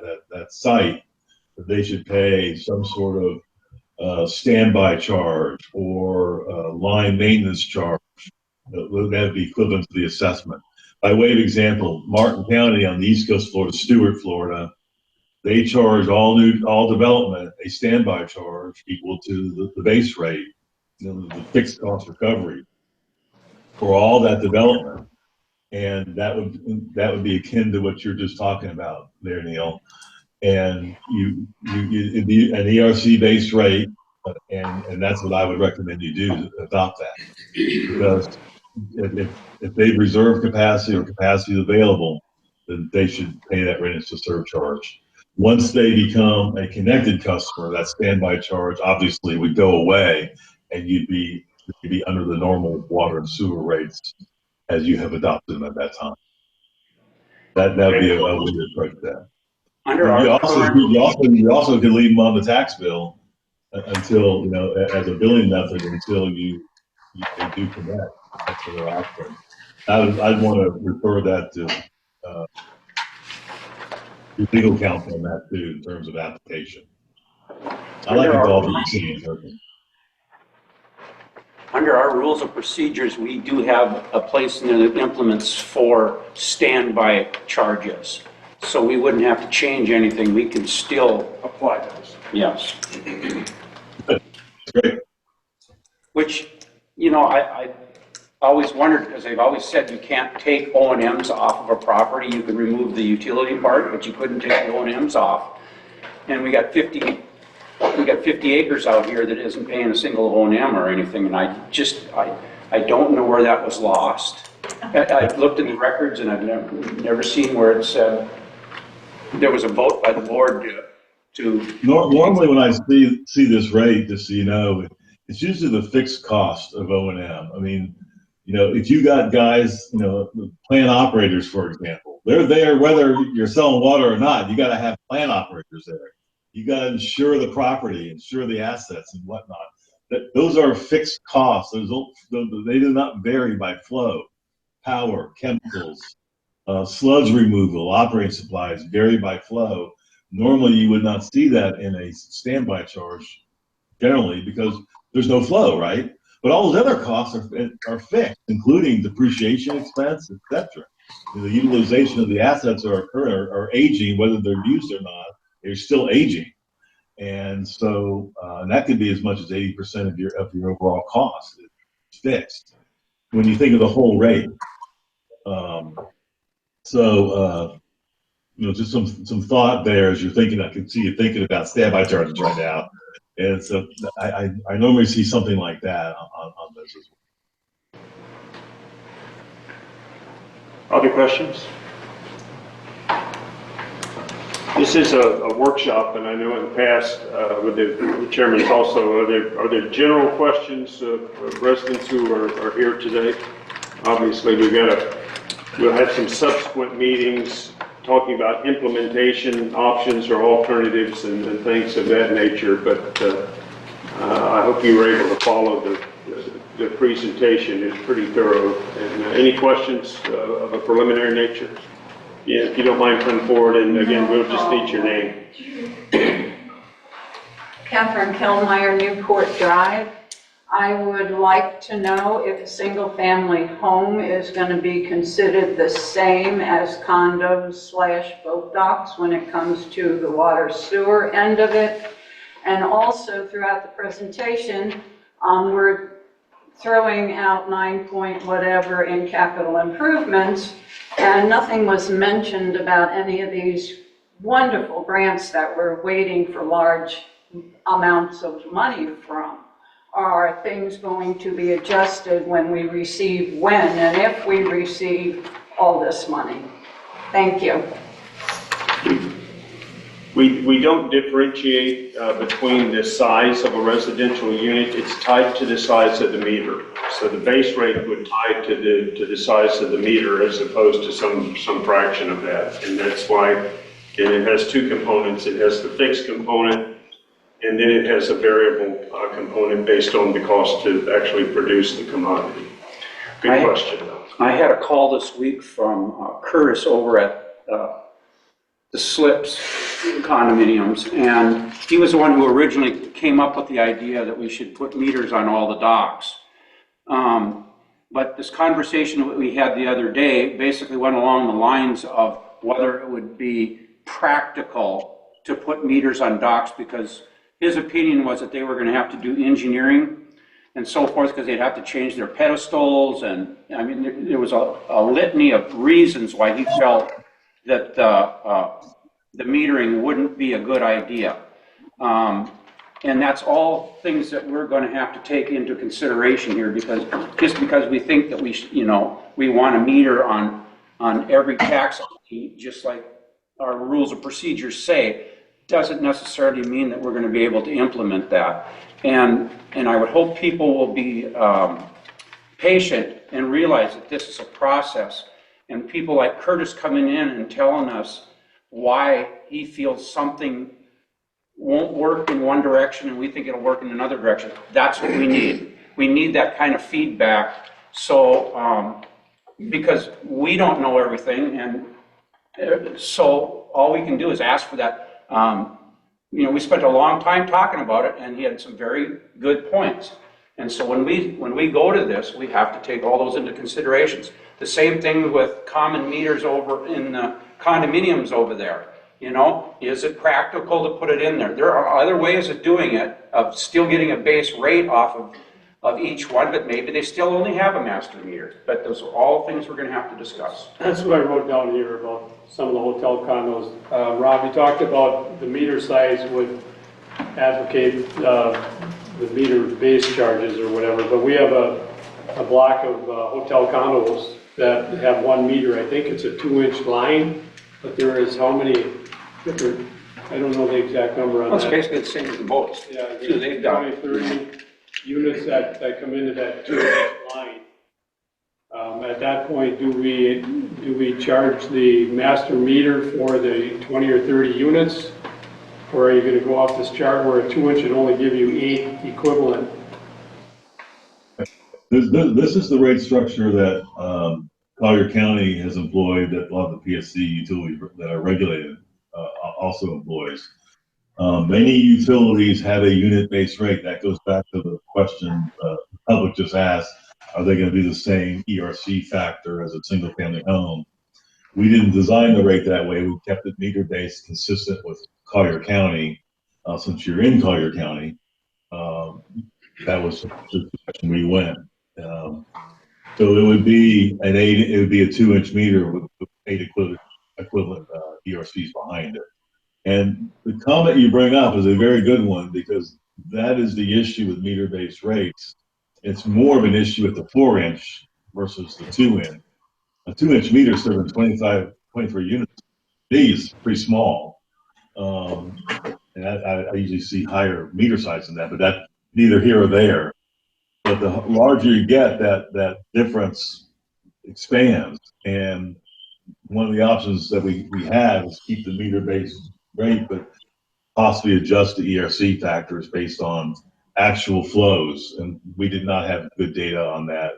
site. that they should pay some sort of standby charge or line maintenance charge. That would be equivalent to the assessment. By way of example, Martin County on the East Coast, Florida, Stewart, Florida, they charge all development a standby charge equal to the base rate, the fixed cost recovery for all that development. And that would be akin to what you're just talking about there, Neil. And it'd be an ERC based rate, and that's what I would recommend you do, adopt that. Because if they've reserved capacity or capacity is available, then they should pay that rate as a surcharge. Once they become a connected customer, that standby charge obviously would go away, and you'd be under the normal water and sewer rates as you have adopted them at that time. That would be a way to approach that. Under our You also can leave them on the tax bill until, as a billing method until they do connect. That's another option. I'd want to refer that to your legal counsel on that too, in terms of application. I like it all the same. Under our rules of procedures, we do have a place in there that implements for standby charges. So we wouldn't have to change anything. We can still Apply those. Yes. Great. Which, I always wondered, because they've always said you can't take O&Ms off of a property. You can remove the utility part, but you couldn't take the O&Ms off. And we got 50 acres out here that isn't paying a single O&M or anything, and I don't know where that was lost. I've looked in the records, and I've never seen where it said there was a vote by the board to. Normally, when I see this rate, just so you know, it's usually the fixed cost of O&M. I mean, if you got guys, plant operators, for example, they're there whether you're selling water or not. You got to have plant operators there. You got to insure the property, insure the assets and whatnot. Those are fixed costs. They do not vary by flow. Power, chemicals, sludge removal, operating supplies vary by flow. Normally, you would not see that in a standby charge generally because there's no flow, right? But all those other costs are fixed, including depreciation expense, etc. The utilization of the assets are aging, whether they're used or not. They're still aging, and so and that could be as much as 80% of your overall cost. It's fixed when you think of the whole rate. Just some thought there as you're thinking. I can see you thinking about standby charges right now, and so I normally see something like that on this as well. Other questions? This is a workshop, and I know in the past, with the chairman's also, are there general questions of residents who are here today? Obviously, we'll have some subsequent meetings talking about implementation options or alternatives and things of that nature, but I hope you were able to follow the presentation. It's pretty thorough. And any questions of a preliminary nature? Yeah, if you don't mind coming forward, and again, we'll just need your name. Catherine Kellmeyer, Newport Drive. I would like to know if a single-family home is going to be considered the same as condos / boat docks when it comes to the water sewer end of it. And also throughout the presentation, we're throwing out 9 point whatever in capital improvements, and nothing was mentioned about any of these wonderful grants that we're waiting for large amounts of money from. Are things going to be adjusted when we receive and if we receive all this money? Thank you. We don't differentiate between the size of a residential unit. It's tied to the size of the meter. So the base rate would tie to the size of the meter as opposed to some fraction of that. And that's why, and it has two components. It has the fixed component, and then it has a variable component based on the cost to actually produce the commodity. Good question, though. I had a call this week from Curtis over at the slips in condominiums, and he was the one who originally came up with the idea that we should put meters on all the docks. But this conversation that we had the other day basically went along the lines of whether it would be practical to put meters on docks, because his opinion was that they were gonna have to do engineering and so forth, because they'd have to change their pedestals, and, I mean, there was a litany of reasons why he felt that the metering wouldn't be a good idea. And that's all things that we're going to have to take into consideration here, because just because we think that we want a meter on every tax, just like our rules of procedures say, doesn't necessarily mean that we're going to be able to implement that. And I would hope people will be patient and realize that this is a process. And people like Curtis coming in and telling us why he feels something won't work in one direction and we think it'll work in another direction. That's what we need. We need that kind of feedback. So, because we don't know everything, and so all we can do is ask for that. We spent a long time talking about it, and he had some very good points. And so when we go to this, we have to take all those into considerations. The same thing with common meters over in the condominiums over there. Is it practical to put it in there? There are other ways of doing it, of still getting a base rate off of each one, but maybe they still only have a master meter. But those are all things we're going to have to discuss. That's what I wrote down here about some of the hotel condos. Rob, you talked about the meter size would advocate the meter base charges or whatever, but we have a block of hotel condos that have one meter. I think it's a 2-inch line, but there is how many different, I don't know the exact number on Well, it's that. basically the same as the boats. Yeah, Too, they've done 20, 30 units that come into that 2-inch line. At that point, do we charge the master meter for the 20 or 30 units? Or are you going to go off this chart where a 2-inch would only give you 8 equivalent? This is the rate structure that Collier County has employed, that a lot of the PSC utilities that are regulated also employs. Many utilities have a unit-based rate. That goes back to the question the public just asked: are they going to be the same ERC factor as a single-family home? We didn't design the rate that way. We kept it meter-based, consistent with Collier County. Since you're in Collier County, that was the direction we went. So it would be a 2-inch meter with 8 equivalent ERCs behind it. And the comment you bring up is a very good one, because that is the issue with meter-based rates. It's more of an issue with the 4-inch versus the 2-inch. A 2-inch meter serving 23 units, is pretty small. And I usually see higher meter size than that, but that's neither here or there. But the larger you get, that difference expands. And one of the options that we have is keep the meter-based rate, but possibly adjust the ERC factors based on actual flows. And we did not have good data on that,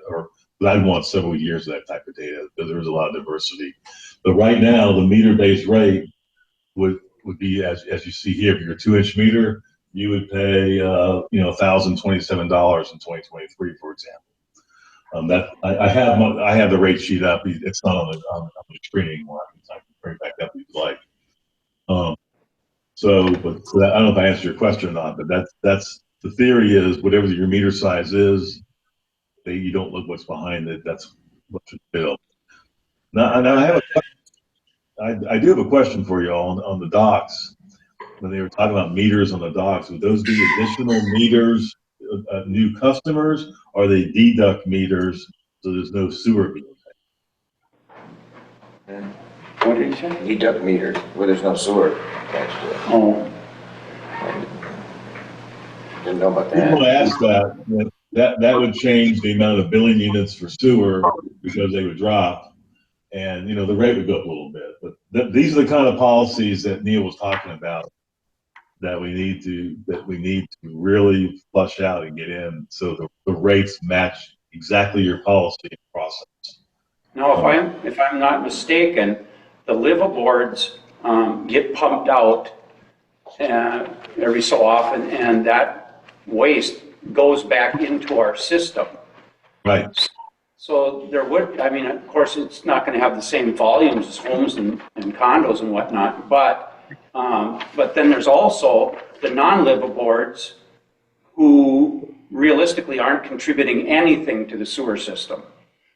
but I'd want several years of that type of data, because there's a lot of diversity. But right now, the meter-based rate would be, as you see here, if you're a 2-inch meter, you would pay $1,027 in 2023, for example. I have the rate sheet up. It's not on the screen anymore. I can bring it back up if you'd like. So I don't know if I answered your question or not, but that's the theory is whatever your meter size is, you don't look what's behind it. That's what should bill. Now I do have a question for you all on the docks. When they were talking about meters on the docks, would those be additional meters, new customers, or are they deduct meters so there's no sewer bill? What did you say? Deduct meters, where there's no sewer attached to it. Oh, Didn't know about People that. ask that would change the amount of billing units for sewer, because they would drop, and the rate would go up a little bit. But these are the kind of policies that Neil was talking about that we need to really flush out and get in, so the rates match exactly your policy process. now if I'm not mistaken, the liveaboards get pumped out every so often, and that waste goes back into our system. Right. So there would, I mean, of course, it's not going to have the same volumes as homes and condos and whatnot, but then there's also the non-liveaboards who realistically aren't contributing anything to the sewer system.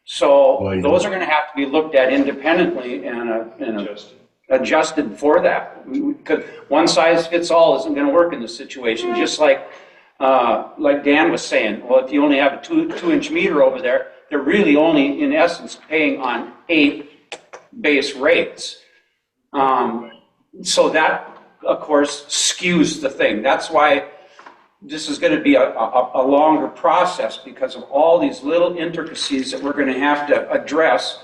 So those are going to have to be looked at independently and adjusted for that. Because one size fits all isn't going to work in this situation, just like Dan was saying. Well, if you only have a two-inch meter over there, they're really only, in essence, paying on 8 base rates. So that, of course, skews the thing. That's why this is going to be a longer process, because of all these little intricacies that we're going to have to address.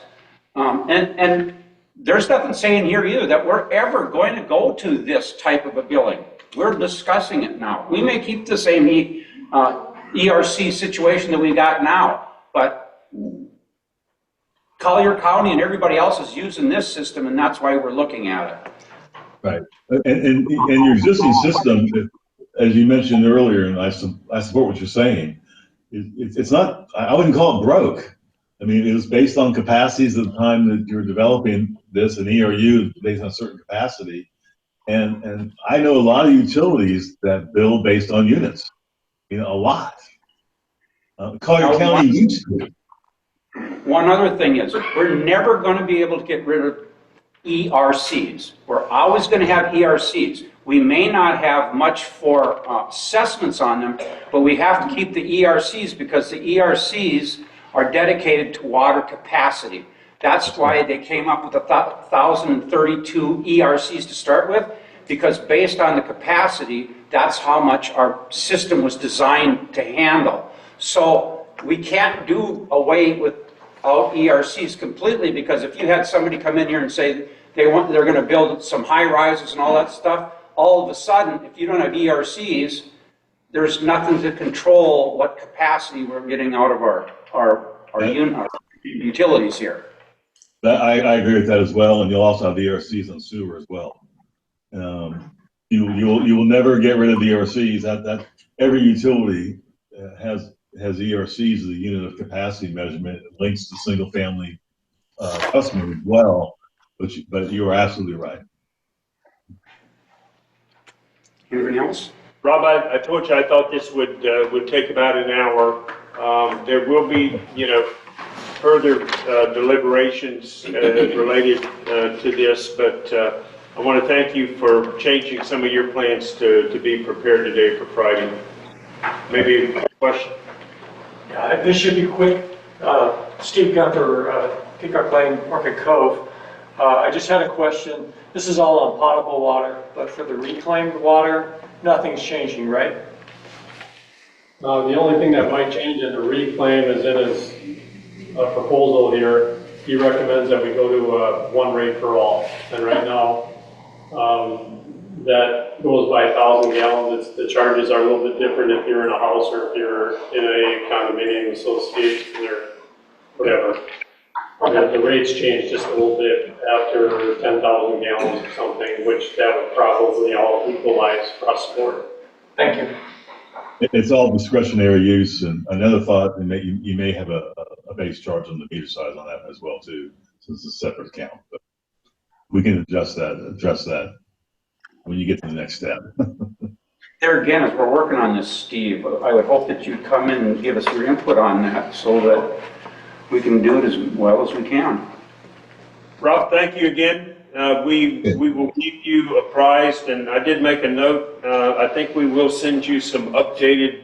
And there's nothing saying here either that we're ever going to go to this type of a billing. We're discussing it now. We may keep the same ERC situation that we got now, but Collier County and everybody else is using this system, and that's why we're looking at it. Right. And your existing system, as you mentioned earlier, and I support what you're saying, it's not, I wouldn't call it broke. I mean, it was based on capacities at the time that you were developing this, and ERU based on a certain capacity. And I know a lot of utilities that bill based on units, a lot. Collier County used to. One other thing is, we're never going to be able to get rid of ERCs. We're always going to have ERCs. We may not have much for assessments on them, but we have to keep the ERCs, because the ERCs are dedicated to water capacity. That's why they came up with 1,032 ERCs to start with, because based on the capacity, that's how much our system was designed to handle. So we can't do away without ERCs completely, because if you had somebody come in here and say they're going to build some high rises and all that stuff, all of a sudden, if you don't have ERCs, there's nothing to control what capacity we're getting out of our utilities here. I agree with that as well, and you'll also have the ERCs on sewer as well. You will never get rid of the ERCs. That every utility has ERCs as a unit of capacity measurement. It links to single family customers as well. But you are absolutely right. Anything else? Rob, I told you I thought this would take about an hour. There will be, further deliberations related to this, but I want to thank you for changing some of your plans to be prepared today for Friday. Maybe a question? Yeah, this should be quick. Steve Gunther, Peacock Lane, Market Cove. I just had a question. This is all on potable water, but for the reclaimed water, nothing's changing, right? The only thing that might change in the reclaim is in his proposal here, he recommends that we go to one rate for all. And right now, that goes by 1,000 gallons. The charges are a little bit different if you're in a house or if you're in a condominium association or whatever. The rates change just a little bit after 10,000 gallons or something, which that would probably all equalize across the board. Thank you. It's all discretionary use, and another thought, you may have a base charge on the meter size on that as well too, since it's a separate account. But we can address that when you get to the next step. There again, as we're working on this, Steve, I would hope that you'd come in and give us your input on that so that we can do it as well as we can. Rob, thank you again. We will keep you apprised, and I did make a note. I think we will send you some updated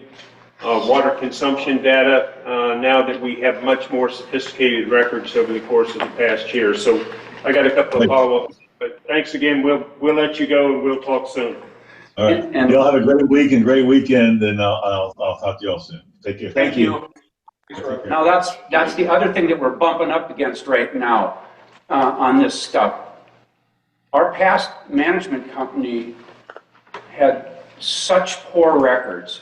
water consumption data now that we have much more sophisticated records over the course of the past year. So I got a couple of follow-ups, but thanks again. We'll let you go and we'll talk soon. All right. And y'all have a great week and great weekend, and I'll talk to y'all soon. Take care. Thank you. Now that's the other thing that we're bumping up against right now on this stuff. Our past management company had such poor records,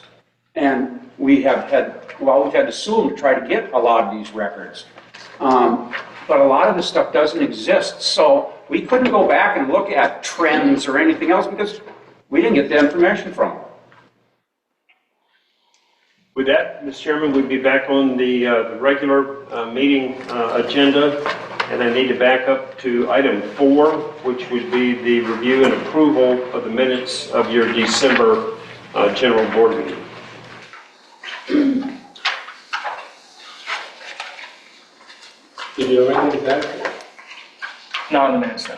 and we've had to sue them to try to get a lot of these records. But a lot of this stuff doesn't exist. So we couldn't go back and look at trends or anything else because we didn't get the information from them. With that, Mr. Chairman, we'd be back on the regular meeting agenda, and I need to back up to item 4, which would be the review and approval of the minutes of your December general board meeting. Did you have anything to add? Not in the minutes, no.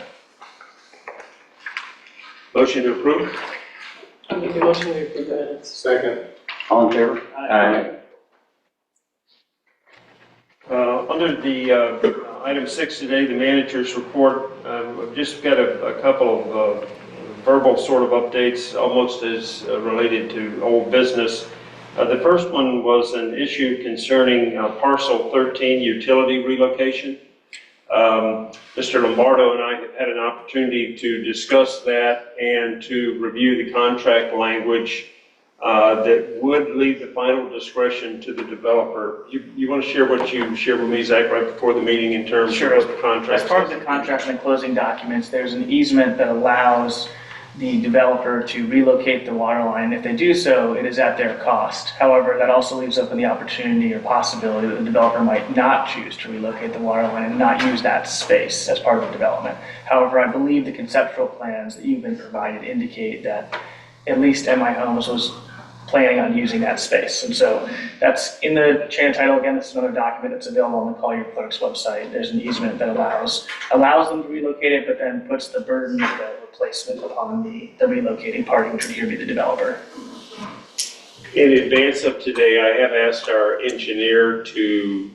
Motion to approve? I'll make a motion to approve the minutes. Second. All in favor? Under the item 6 today, the manager's report, I've just got a couple of verbal sort of updates, almost as related to old business. The first one was an issue concerning parcel 13 utility relocation. Mr. Lombardo and I have had an opportunity to discuss that and to review the contract language that would leave the final discretion to the developer. You want to share what you shared with me, Zach, right before the meeting in terms Sure. of the contract? As part of the contract and closing documents, there's an easement that allows the developer to relocate the water line. If they do so, it is at their cost. However, that also leaves open the opportunity or possibility that the developer might not choose to relocate the water line and not use that space as part of the development. However, I believe the conceptual plans that you've been provided indicate that at least MI Homes was planning on using that space. And so that's in the chain of title. Again, this is another document that's available on the Collier Clerk's website. There's an easement that allows them to relocate it, but then puts the burden of the replacement upon the relocating party, which would here be the developer. In advance of today, I have asked our engineer to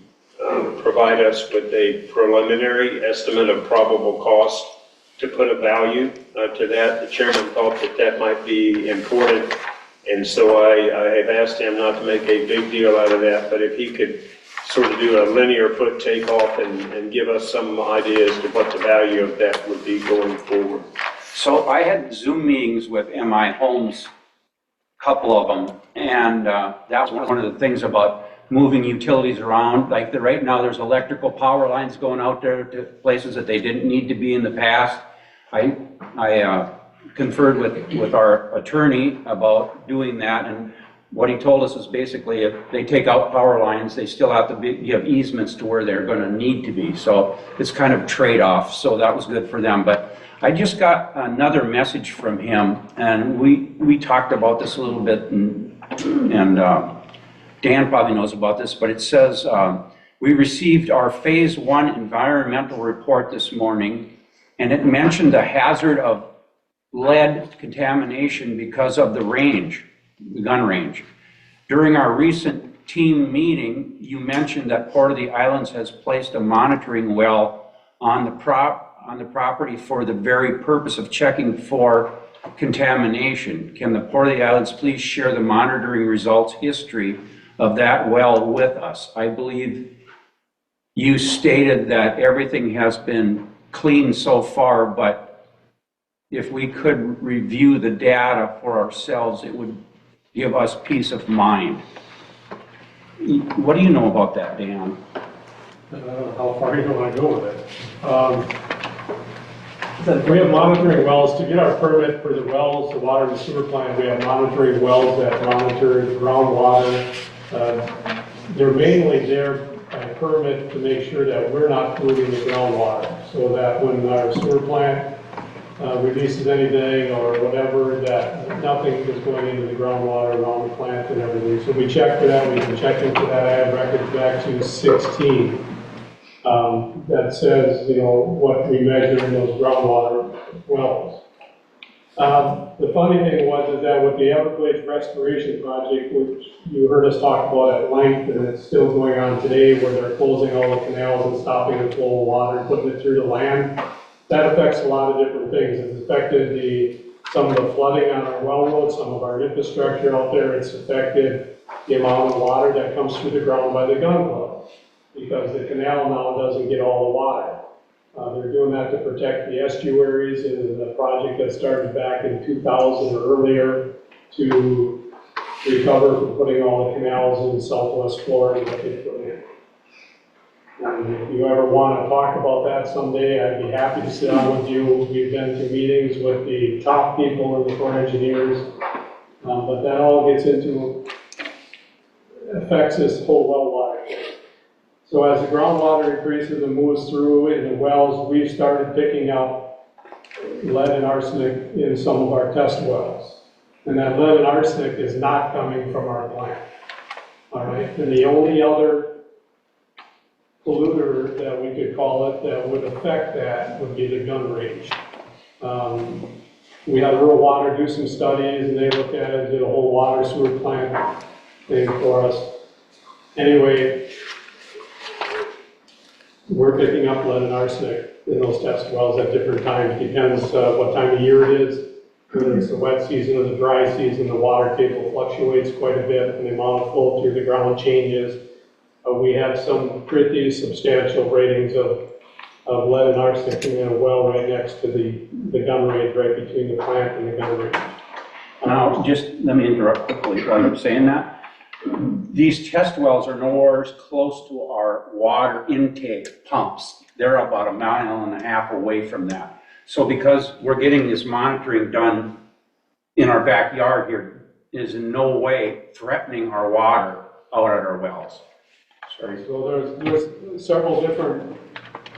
provide us with a preliminary estimate of probable cost to put a value to that. The chairman thought that that might be important. And so I have asked him not to make a big deal out of that, but if he could sort of do a linear foot takeoff and give us some idea as to what the value of that would be going forward. So I had Zoom meetings with MI Homes, a couple of them, and that was one of the things about moving utilities around. Like right now, there's electrical power lines going out there to places that they didn't need to be in the past. I conferred with our attorney about doing that, and what he told us is basically if they take out power lines, they still have to give easements to where they're going to need to be. So it's kind of trade-off, so that was good for them. But I just got another message from him, and we talked about this a little bit, and Dan probably knows about this, but it says, we received our Phase 1 environmental report this morning, and it mentioned the hazard of lead contamination because of the range, the gun range. During our recent team meeting, you mentioned that Port of the Islands has placed a monitoring well on the property for the very purpose of checking for contamination. Can the Port of the Islands please share the monitoring results history of that well with us? I believe you stated that everything has been clean so far, but if we could review the data for ourselves, it would give us peace of mind. What do you know about that, Dan? I don't know how far you want to go with it. We have monitoring wells. To get our permit for the wells, the water and sewer plant, we have monitoring wells that monitor the groundwater. They're mainly there by permit to make sure that we're not polluting the groundwater, so that when our sewer plant releases anything or whatever, that nothing is going into the groundwater around the plant and everything. So we check for that. We can check into that. I have records back to 16 that says, what we measure in those groundwater wells. The funny thing was that with the Everglades Restoration Project, which you heard us talk about at length, and it's still going on today, where they're closing all the canals and stopping the flow of water and putting it through the land, that affects a lot of different things. It's affected some of the flooding on our well roads, some of our infrastructure out there. It's affected the amount of water that comes through the ground by the gun club, because the canal now doesn't get all the water. They're doing that to protect the estuaries, and the project that started back in 2000 or earlier to recover from putting all the canals in Southwest Florida that they put in. And if you ever want to talk about that someday, I'd be happy to sit down with you. We've been to meetings with the top people in the Corps of Engineers, but that all gets into, affects this whole well water thing. So as the groundwater increases and moves through in the wells, we've started picking up lead and arsenic in some of our test wells. And that lead and arsenic is not coming from our plant. All right, and the only other polluter that we could call it that would affect that would be the gun range. We had Rural Water do some studies and they looked at it, did a whole water sewer plant thing for us. Anyway, we're picking up lead and arsenic in those test wells at different times. Depends what time of year it is. Whether it's the wet season or the dry season, the water table fluctuates quite a bit and the amount of flow through the ground changes. We have some pretty substantial ratings of lead and arsenic in a well right next to the gun range, right between the plant and the gun range. Now, just let me interrupt quickly while you're saying that. These test wells are nowhere close to our water intake pumps. They're about 1.5 miles away from that. So because we're getting this monitoring done in our backyard here, is in no way threatening our water out at our wells. Sorry. So there's several different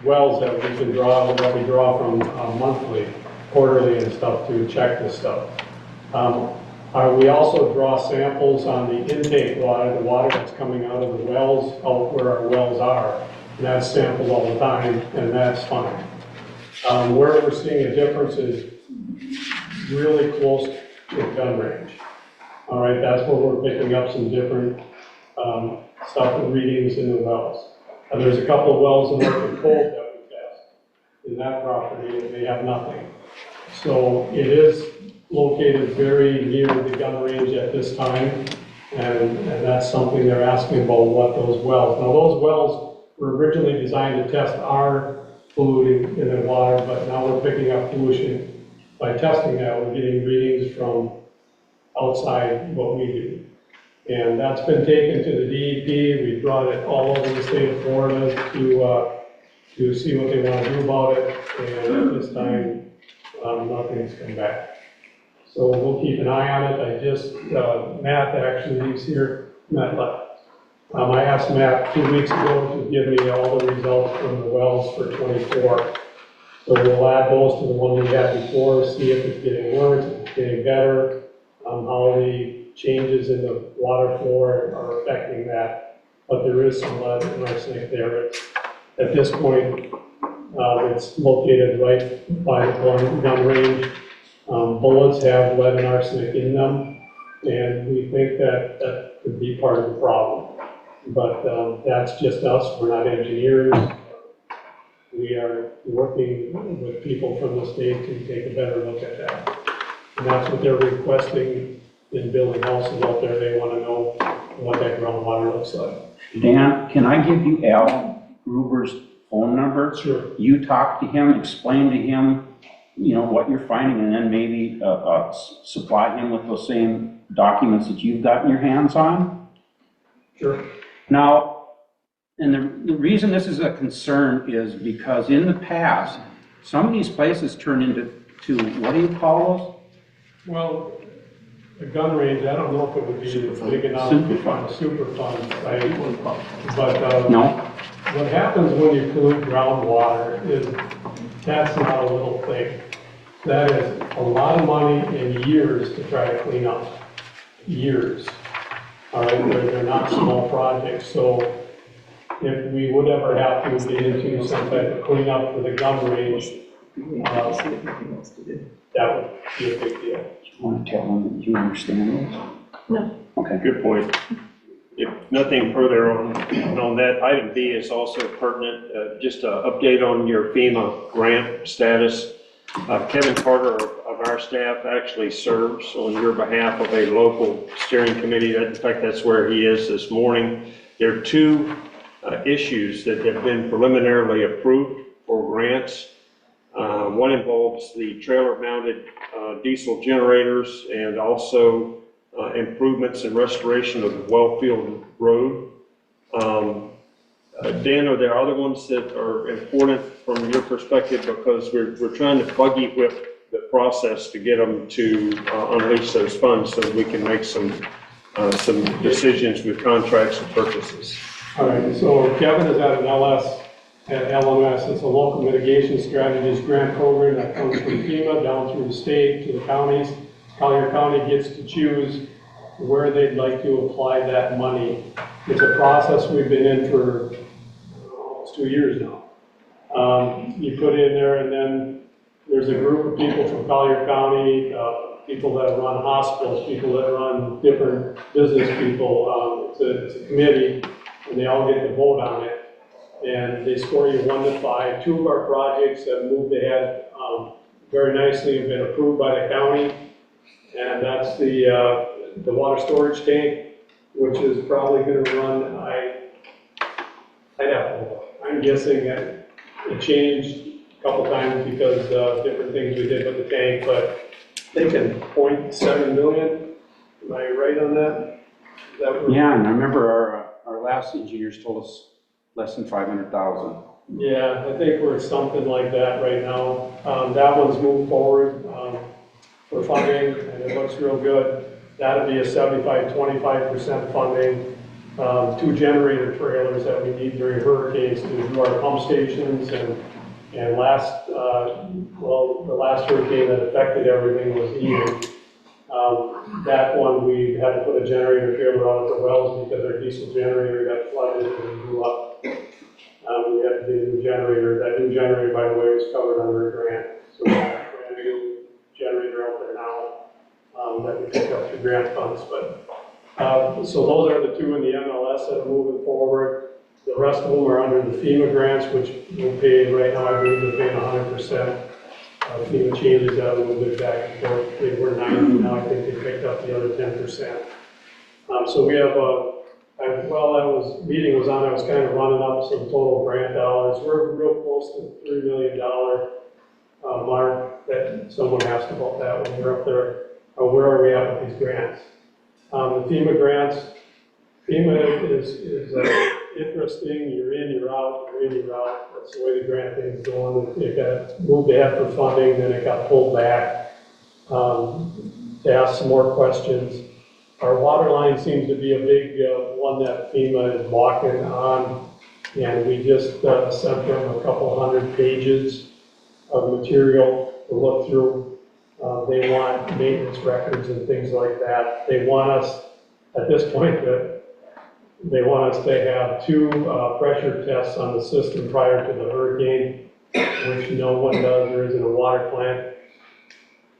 wells that we can draw, that we draw from monthly, quarterly and stuff to check this stuff. We also draw samples on the intake water, the water that's coming out of the wells, out where our wells are. And that's sampled all the time, and that's fine. Where we're seeing a difference is really close to gun range. All right, that's where we're picking up some different stuff and readings in the wells. And there's a couple of wells in Orchard Cove that we test in that property, and they have nothing. So it is located very near the gun range at this time, and that's something they're asking about, what those wells. Now, those wells were originally designed to test our polluting in the water, but now we're picking up pollution. By testing that, we're getting readings from outside what we do. And that's been taken to the DEP. We brought it all over the state of Florida to see what they want to do about it. And at this time, nothing's come back. So we'll keep an eye on it. I just, Matt actually, he's here, Matt left. I asked Matt 2 weeks ago to give me all the results from the wells for 24. So we'll add those to the one we had before, see if it's getting worse, if it's getting better, how the changes in the water flow are affecting that. But there is some lead and arsenic there. At this point, it's located right by the gun range. Bullets have lead and arsenic in them, and we think that that could be part of the problem. But that's just us. We're not engineers. We are working with people from the state to take a better look at that. And that's what they're requesting in building houses out there. They want to know what that groundwater looks like. Dan, can I give you Al Gruber's phone number? Sure. You talk to him, explain to him, you know, what you're finding, and then maybe supply him with those same documents that you've gotten your hands on? Sure. Now, and the reason this is a concern is because in the past, some of these places turn into, what do you call those? Well, a gun range, I don't know if it would be big enough. Super fund, right? But No? what happens when you pollute groundwater is that's not a little thing. That is a lot of money and years to try to clean up. Years. All right, they're not small projects. So if we would ever have to get into some type of cleanup for the gun range, that would be a big deal. You want to tell them that you understand this? No. Okay. Good point. If nothing further on that, item B is also pertinent. Just an update on your FEMA grant status. Kevin Carter of our staff actually serves on your behalf of a local steering committee. In fact, that's where he is this morning. There are two issues that have been preliminarily approved for grants. One involves the trailer-mounted diesel generators and also improvements and restoration of the Wellfield Road. Dan, are there other ones that are important from your perspective? Because we're trying to buggy whip the process to get them to unleash those funds so that we can make some decisions with contracts and purchases. All right, so Kevin is at an at LMS, it's a local mitigation strategies grant program that comes from FEMA down through the state to the counties. Collier County gets to choose where they'd like to apply that money. It's a process we've been in for almost 2 years now. You put in there, and then there's a group of people from Collier County, people that run hospitals, people that run different business people. It's a committee, and they all get to vote on it. And they score you 1 to 5. 2 of our projects have moved ahead very nicely, have been approved by the county. And that's the water storage tank, which is probably going to run, I'd have to look. I'm guessing that it changed a couple times because of different things we did with the tank, but thinking 0.7 million. Am I right on that? Yeah, and I remember our last engineers told us less than 500,000. Yeah, I think we're at something like that right now. That one's moved forward for funding, and it looks real good. That'd be a 75-25% funding. 2 generator trailers that we need during hurricanes to do our pump stations, and last, the last hurricane that affected everything was Ian. That one, we had to put a generator trailer out at the wells because our diesel generator got flooded and blew up. We had to get a new generator. That new generator, by the way, was covered under a grant. So we have a brand new generator out there now that we picked up through grant funds. But so those are the 2 in the MLS that are moving forward. The rest of them are under the FEMA grants, which we'll pay right now. I believe they're paying 100%. FEMA changes that a little bit back and forth. They were 90, now I think they picked up the other 10%. So we have while that meeting was on, I was kind of running up some total grant dollars. We're real close to the $3 million mark that someone asked about that when we were up there. Where are we at with these grants? The FEMA grants, FEMA is interesting. You're in, you're out, you're in, you're out. That's the way the grant thing is going. It got moved ahead for funding, then it got pulled back to ask some more questions. Our water line seems to be a big one that FEMA is walking on, and we just sent them a couple 100 pages of material to look through. They want maintenance records and things like that. They want us, at this point, they want us to have 2 pressure tests on the system prior to the hurricane, which no one does. There isn't a water plant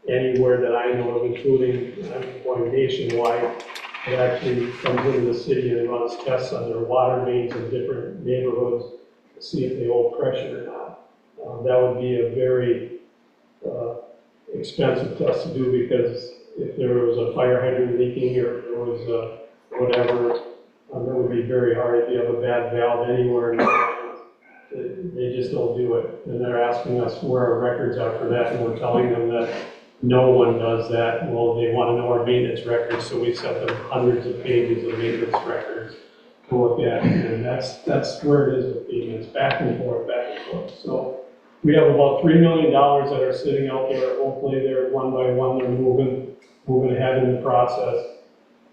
anywhere that I know of, including, I'm going nationwide. It actually comes into the city and runs tests on their water mains in different neighborhoods to see if they hold pressure or not. That would be a very expensive test to do, because if there was a fire hydrant leaking or if there was whatever, that would be very hard if you have a bad valve anywhere. They just don't do it. And they're asking us where our records are for that, and we're telling them that no one does that. Well, they want to know our maintenance records, so we sent them hundreds of pages of maintenance records to look at. And that's where it is with FEMA. It's back and forth, back and forth. So we have about $3 million that are sitting out there. Hopefully they're one by one, they're moving ahead in the process.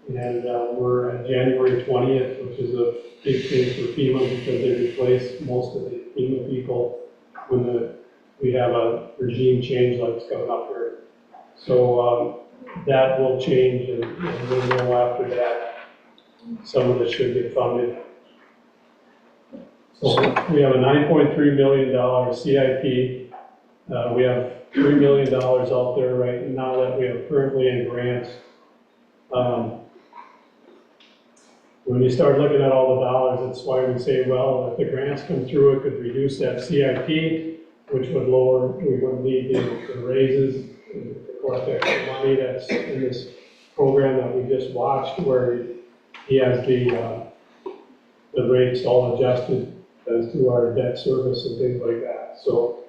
And we're at January 20th, which is a big thing for FEMA because they replace most of the FEMA people when we have a regime change like it's coming up here. So that will change, and we'll know after that some of it should get funded. So we have a $9.3 million CIP. We have $3 million out there right now that we have currently in grants. When you start looking at all the dollars, that's why we say, well, if the grants come through, it could reduce that CIP, which would lower, we wouldn't need the raises, to collect extra money that's in this program that we just watched, where he has the rates all adjusted as to our debt service and things like that. So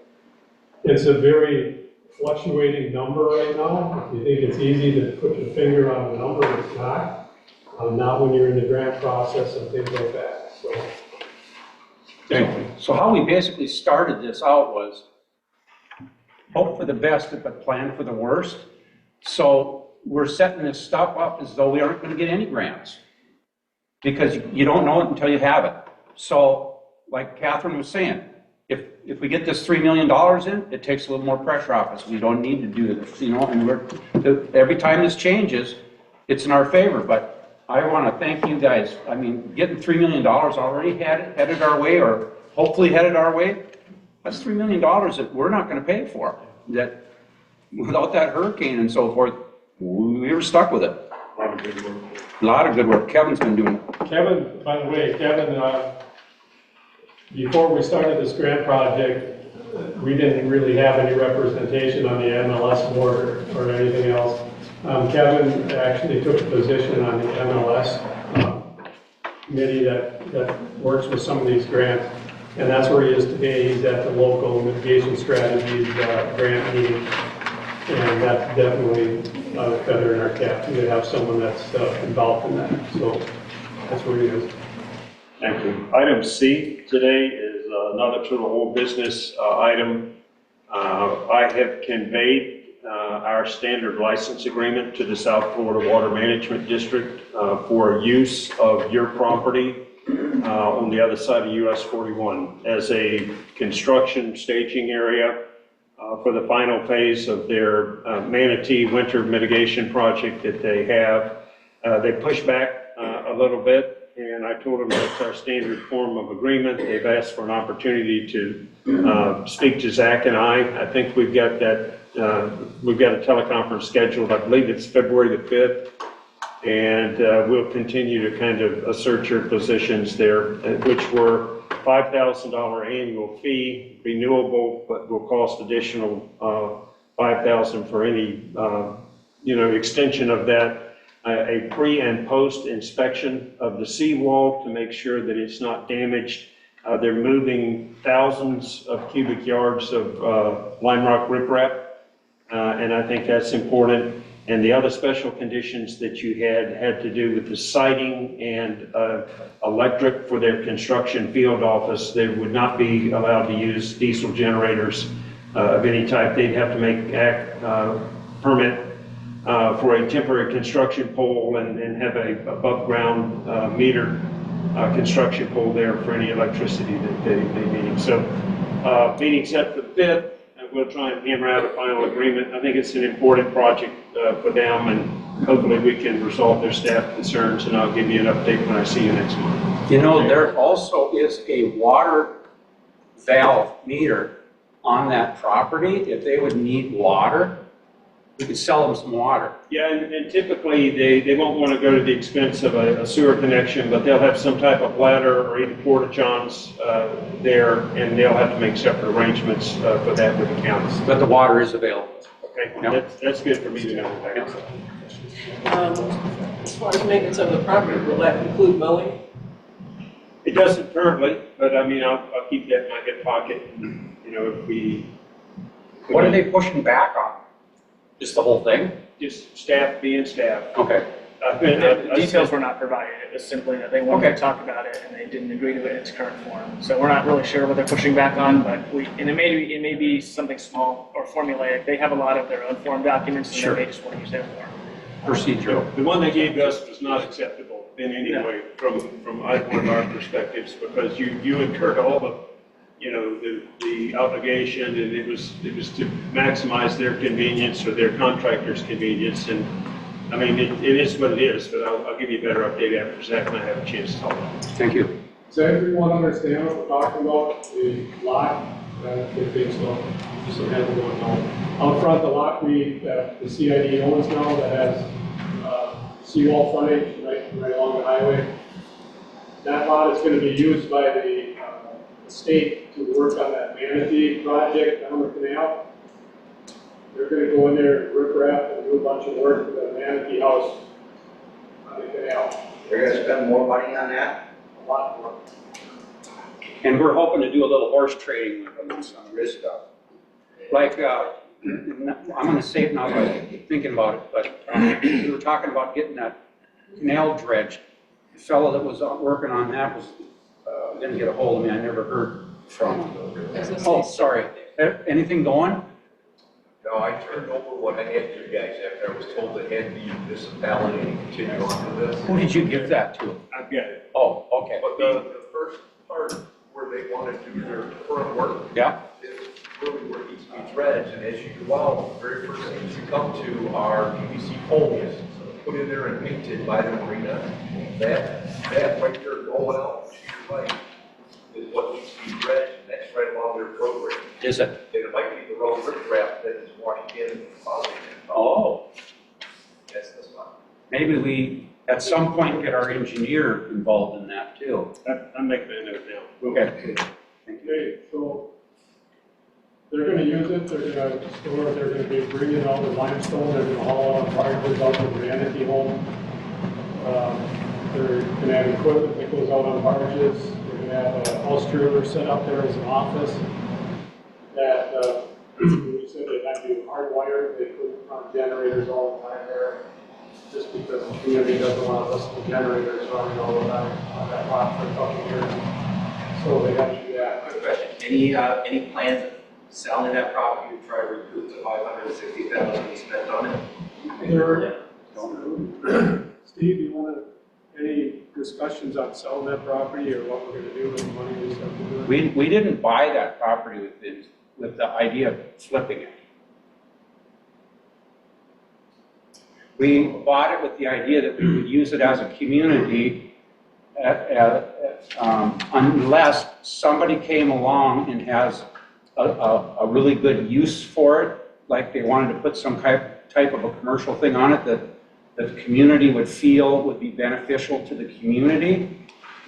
it's a very fluctuating number right now. If you think it's easy to put your finger on the number, it's not. Not when you're in the grant process and things like that. So So how we basically started this out was hope for the best, but plan for the worst. So we're setting this stuff up as though we aren't gonna get any grants. Because you don't know it until you have it. So, like Catherine was saying, if we get this $3 million in, it takes a little more pressure off us. We don't need to do this, you know, and every time this changes, it's in our favor. But I wanna thank you guys. I mean, getting $3 million already headed our way, or hopefully headed our way, that's $3 million that we're not gonna pay for. That, without that hurricane and so forth, we were stuck with it. A lot of good work Kevin's been doing. Kevin, by the way, Kevin, before we started this grant project, we didn't really have any representation on the MLS board or anything else. Kevin actually took a position on the MLS committee that works with some of these grants, and that's where he is today. He's at the local mitigation strategies grant meeting, and that's definitely a feather in our cap to have someone that's involved in that. So that's where he is. Thank you. Item C today is another sort of old business item. I have conveyed our standard license agreement to the South Florida Water Management District for use of your property on the other side of US 41 as a construction staging area for the final phase of their Manatee winter mitigation project that they have. They pushed back a little bit, and I told them that's our standard form of agreement. They've asked for an opportunity to speak to Zach and I. I think we've got that, we've got a teleconference scheduled. I believe it's February the 5th. And we'll continue to kind of assert your positions there, which were $5,000 annual fee, renewable, but will cost additional $5,000 for any, extension of that. A pre and post inspection of the seawall to make sure that it's not damaged. They're moving thousands of cubic yards of lime rock riprap, and I think that's important. And the other special conditions that you had to do with the siding and electric for their construction field office. They would not be allowed to use diesel generators of any type. They'd have to make permit for a temporary construction pole and have a above ground meter construction pole there for any electricity that they need. So meeting set for the 5th. We'll try and hammer out a final agreement. I think it's an important project for them, and hopefully we can resolve their staff concerns, and I'll give you an update when I see you next month. You know, there also is a water valve meter on that property. If they would need water, we could sell them some water. Yeah, and typically they won't want to go to the expense of a sewer connection, but they'll have some type of ladder or even porta-johns there, and they'll have to make separate arrangements for that with the county. But the water is available. Okay, that's good for me to know. As far as maintenance of the property, will that include mowing? It doesn't currently, but I mean, I'll keep that in my hip pocket. If we. What are they pushing back on? Just the whole thing? Just staff being staff. Okay. The details were not provided. It was simply that they wanted to talk about it and they didn't agree to it in its current form. So we're not really sure what they're pushing back on, but it may be something small or formulaic. They have a lot of their own form documents, and Sure. they may just want to use their form. Procedural. The one they gave us was not acceptable in any way from either one of our perspectives, because you incurred all the obligation, and it was to maximize their convenience or their contractor's convenience. And I mean, it is what it is, but I'll give you a better update after Zach and I have a chance to talk. Thank you. Does everyone understand what we're talking about? The lot, if it's just so everyone know. Out front, the lot the CID owns now that has seawall frontage right along the highway. That lot is going to be used by the state to work on that Manatee project down the canal. They're going to go in there and rip wrap and do a bunch of work for the Manatee house on the canal. They're going to spend more money on that? A lot more. And we're hoping to do a little horse trading with them on some of this stuff. Like, I'm going to say it now by thinking about it, but we were talking about getting that canal dredged. The fellow that was working on that was didn't get a hold of me, I never heard from him. As I say, Oh, sorry. Anything going? No, I turned over what I had to you guys after I was told it had to be municipality and continue on with this. Who did you give that to? I've got it. Oh, okay. But the first part where they want to do their current work Yeah. is really where it needs to be dredged. And as you go out, the very first things you come to are PVC poles put in there and painted by the marina. That right there going out to your right is what needs to be dredged, and that's right along their program. Is it? And it might be the road riprap that is washing in and following it. Oh, That's the spot. maybe we, at some point, get our engineer involved in that too. I'm making a note now. Okay. Thank you. Okay, so they're gonna use it, they're gonna store it, they're gonna be bringing all the limestone, they're gonna haul out barges out to the Vanity Home. They're gonna have equipment that goes out on barges, they're gonna have a house trailer set up there as an office. That, we said they had to be hardwired, they couldn't run generators all the time there, just because the community doesn't want to listen to generators running all the time on that lot for a couple of years. So they had to do that. Quick question, any plans of selling that property to try to recoup the $560,000 we spent on it? Steve, you want any discussions on selling that property or what we're gonna do with the money we start to do? We didn't buy that property with the idea of flipping it. We bought it with the idea that we would use it as a community unless somebody came along and has a really good use for it, like they wanted to put some type of a commercial thing on it that the community would feel would be beneficial to the community,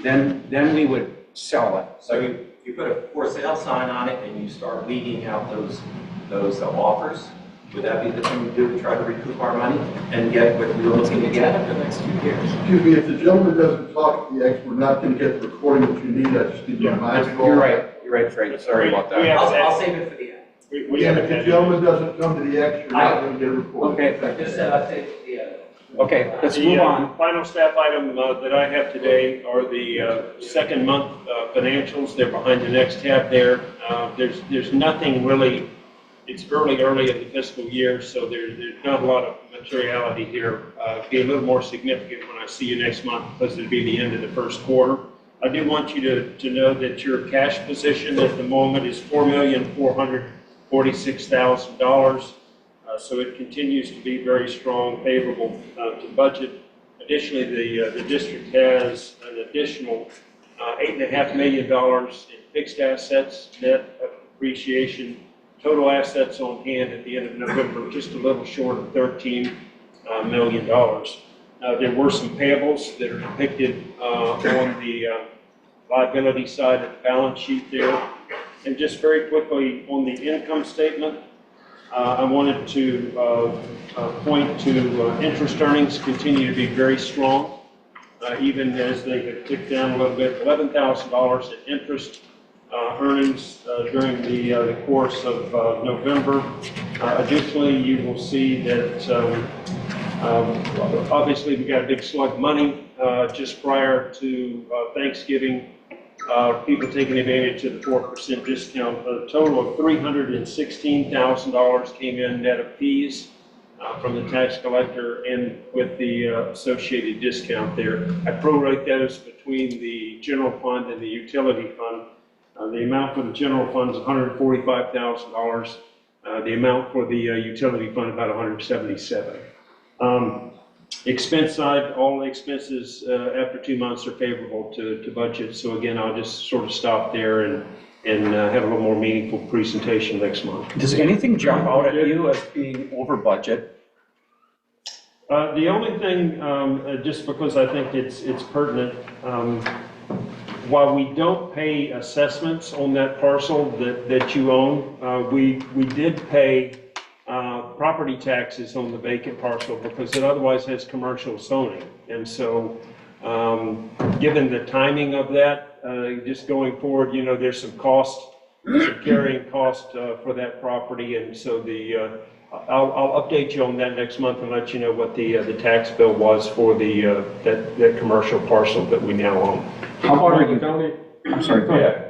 then we would sell it. So you put a for sale sign on it and you start weeding out those offers, would that be the thing we do to try to recoup our money and get what we were looking to get? For the next 2 years. Excuse me, if the gentleman doesn't talk to the expert, we're not gonna get the recording that you need, I just need to remind you all. You're right, Frank, sorry about that. I'll save it for the end. Again, if the gentleman doesn't come to the expert, you're not gonna get a recording. Okay, I just said I'll save it for the end. okay, let's move on. Final staff item that I have today are the second month financials. They're behind the next tab there. There's nothing really, it's early in the fiscal year, so there's not a lot of materiality here. It'll be a little more significant when I see you next month because it'll be the end of the first quarter. I do want you to know that your cash position at the moment is $4,446,000. So it continues to be very strong, favorable to budget. Additionally, the district has an additional $8.5 million in fixed assets, net of depreciation. Total assets on hand at the end of November, just a little short of $13 million. There were some payables that are depicted on the liability side of the balance sheet there. And just very quickly on the income statement, I wanted to point to interest earnings continue to be very strong, even as they have ticked down a little bit. $11,000 in interest earnings during the course of November. Additionally, you will see that obviously we got a big slug of money just prior to Thanksgiving. People taking advantage of the 4% discount. A total of $316,000 came in net of fees from the tax collector and with the associated discount there. I prorate those between the general fund and the utility fund. The amount for the general fund is $145,000. The amount for the utility fund about $177,000. Expense side, all the expenses after 2 months are favorable to budget. So again, I'll just sort of stop there and have a little more meaningful presentation next month. Does anything jump out at you as being over budget? The only thing, just because I think it's pertinent, while we don't pay assessments on that parcel that you own, we did pay property taxes on the vacant parcel because it otherwise has commercial zoning. And so, given the timing of that, just going forward, you know, there's some cost, some carrying cost for that property. And so I'll update you on that next month and let you know what the tax bill was for that commercial parcel that we now own. How about The I'm sorry, go ahead.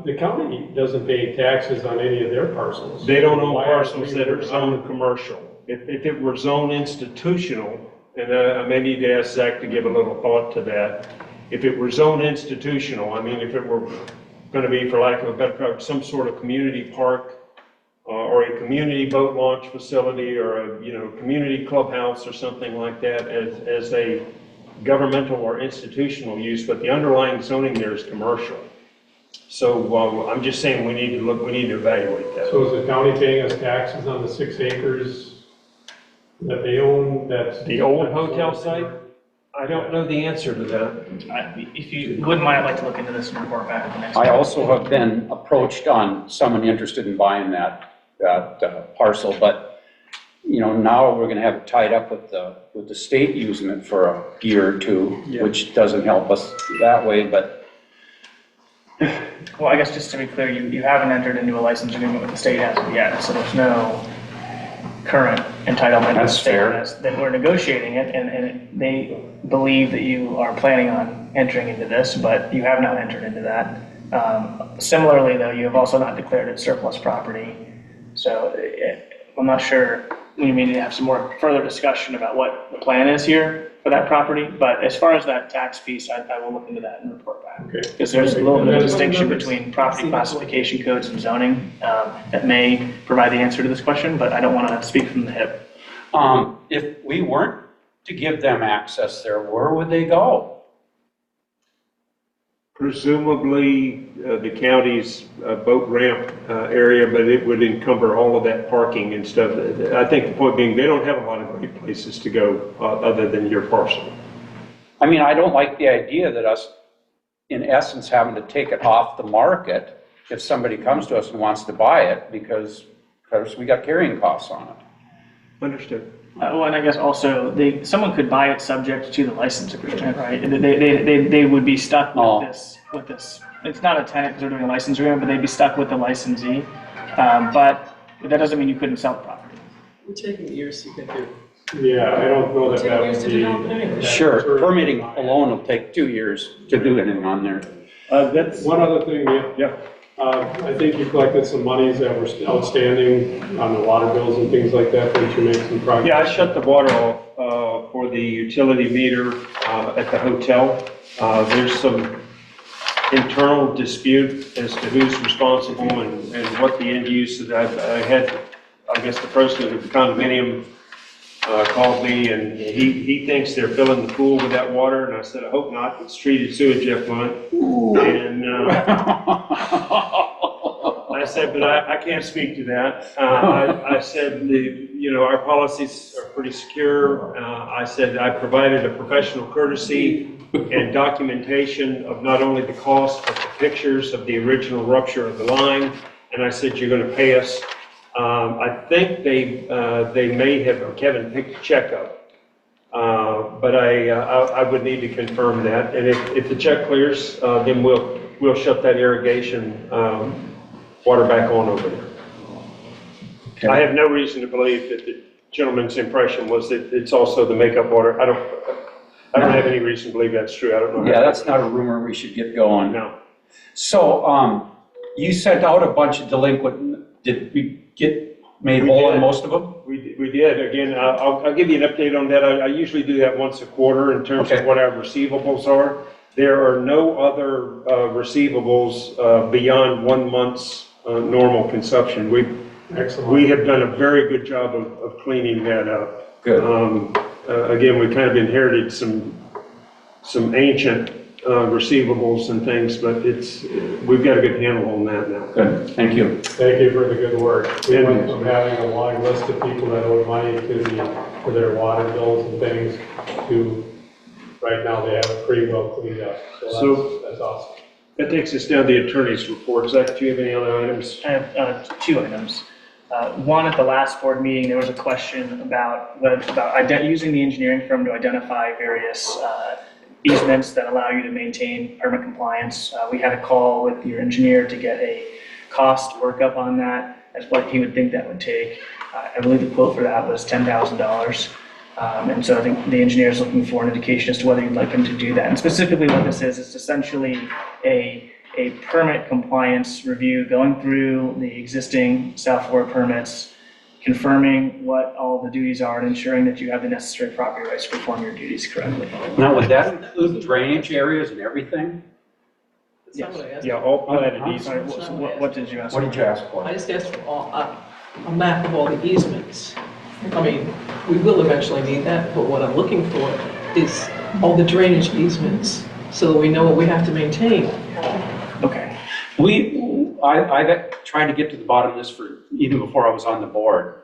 The county doesn't pay taxes on any of their parcels. They don't own Why parcels we- that are zoned commercial. If it were zoned institutional, and I may need to ask Zach to give a little thought to that. If it were zoned institutional, I mean, if it were gonna be, for lack of a better term, some sort of community park, or a community boat launch facility, or a, community clubhouse or something like that as a governmental or institutional use, but the underlying zoning there is commercial. So, I'm just saying we need to evaluate that. So is the county paying us taxes on the 6 acres that they own, that's? The old hotel site? I don't know the answer to that. If you wouldn't mind, I'd like to look into this and report back at the next. I also have been approached on someone interested in buying that parcel, but, now we're gonna have it tied up with the state using it for a year or two, which doesn't help us that way, but. Well, I guess just to be clear, you haven't entered into a license agreement with the state as of yet, so there's no current entitlement. That's fair. That we're negotiating it, and they believe that you are planning on entering into this, but you have not entered into that. Similarly, though, you have also not declared it surplus property, so I'm not sure. We need to have some more further discussion about what the plan is here for that property, but as far as that tax piece, I will look into that and report back. Okay. Because there's a little bit of distinction between property classification codes and zoning that may provide the answer to this question, but I don't want to speak from the hip. If we weren't to give them access there, where would they go? Presumably, the county's boat ramp area, but it would encumber all of that parking and stuff. I think the point being, they don't have a lot of great places to go other than your parcel. I mean, I don't like the idea that us, in essence, having to take it off the market if somebody comes to us and wants to buy it, because we got carrying costs on it. Understood. Well, and I guess also, someone could buy it subject to the license agreement, right? They would be stuck with this. It's not a tenant because they're doing a license agreement, but they'd be stuck with the licensee. But that doesn't mean you couldn't sell the property. We're taking years to get there. Yeah, I don't know that that Years would to develop anything. be. Sure, permitting alone will take 2 years to do anything on there. That's one other thing, Yeah. I think you collected some monies that were outstanding on the water bills and things like that, didn't you make some progress? Yeah, I shut the water off for the utility meter at the hotel. There's some internal dispute as to who's responsible and what the end use is. I had, I guess, the president of the condominium called me, and he thinks they're filling the pool with that water, and I said, I hope not, it's treated sewage effluent. And I said, but I can't speak to that. I said, our policies are pretty secure. I said, I provided a professional courtesy and documentation of not only the cost, but the pictures of the original rupture of the line. And I said, you're gonna pay us. I think they may have, Kevin picked a check up, but I would need to confirm that. And if the check clears, then we'll shut that irrigation water back on over there. Okay. I have no reason to believe that the gentleman's impression was that it's also the makeup water. I don't have any reason to believe that's true. I don't know. Yeah, that's not a rumor we should get going. No. So, you sent out a bunch of delinquent, did we get made whole on most of them? We did. Again, I'll give you an update on that. I usually do that once a quarter in terms of what our receivables are. There are no other receivables beyond 1 month's normal consumption. Excellent. We have done a very good job of cleaning that up. Good. Again, we kind of inherited some ancient receivables and things, but we've got a good handle on that now. Good, thank you. Thank you for the good work. We went from having a long list of people that owed money for their water bills and things to, right now, they have it pretty well cleaned up. So that's awesome. That takes us down to the attorney's report. Zach, do you have any other items? I have 2 items. One, at the last board meeting, there was a question about using the engineering firm to identify various easements that allow you to maintain permit compliance. We had a call with your engineer to get a cost workup on that, as what he would think that would take. I believe the quote for that was $10,000. And so I think the engineer is looking for an indication as to whether you'd like him to do that. And specifically what this is, it's essentially a permit compliance review, going through the existing South Florida permits, confirming what all the duties are and ensuring that you have the necessary property rights to perform your duties correctly. Now, would that include drainage areas and everything? That's not what I asked. Yeah, all platted I'm easements. sorry, what did you ask? What did you ask for? I just asked for a map of all the easements. I mean, we will eventually need that, but what I'm looking for is all the drainage easements, so that we know what we have to maintain. Okay. I've tried to get to the bottom of this even before I was on the board.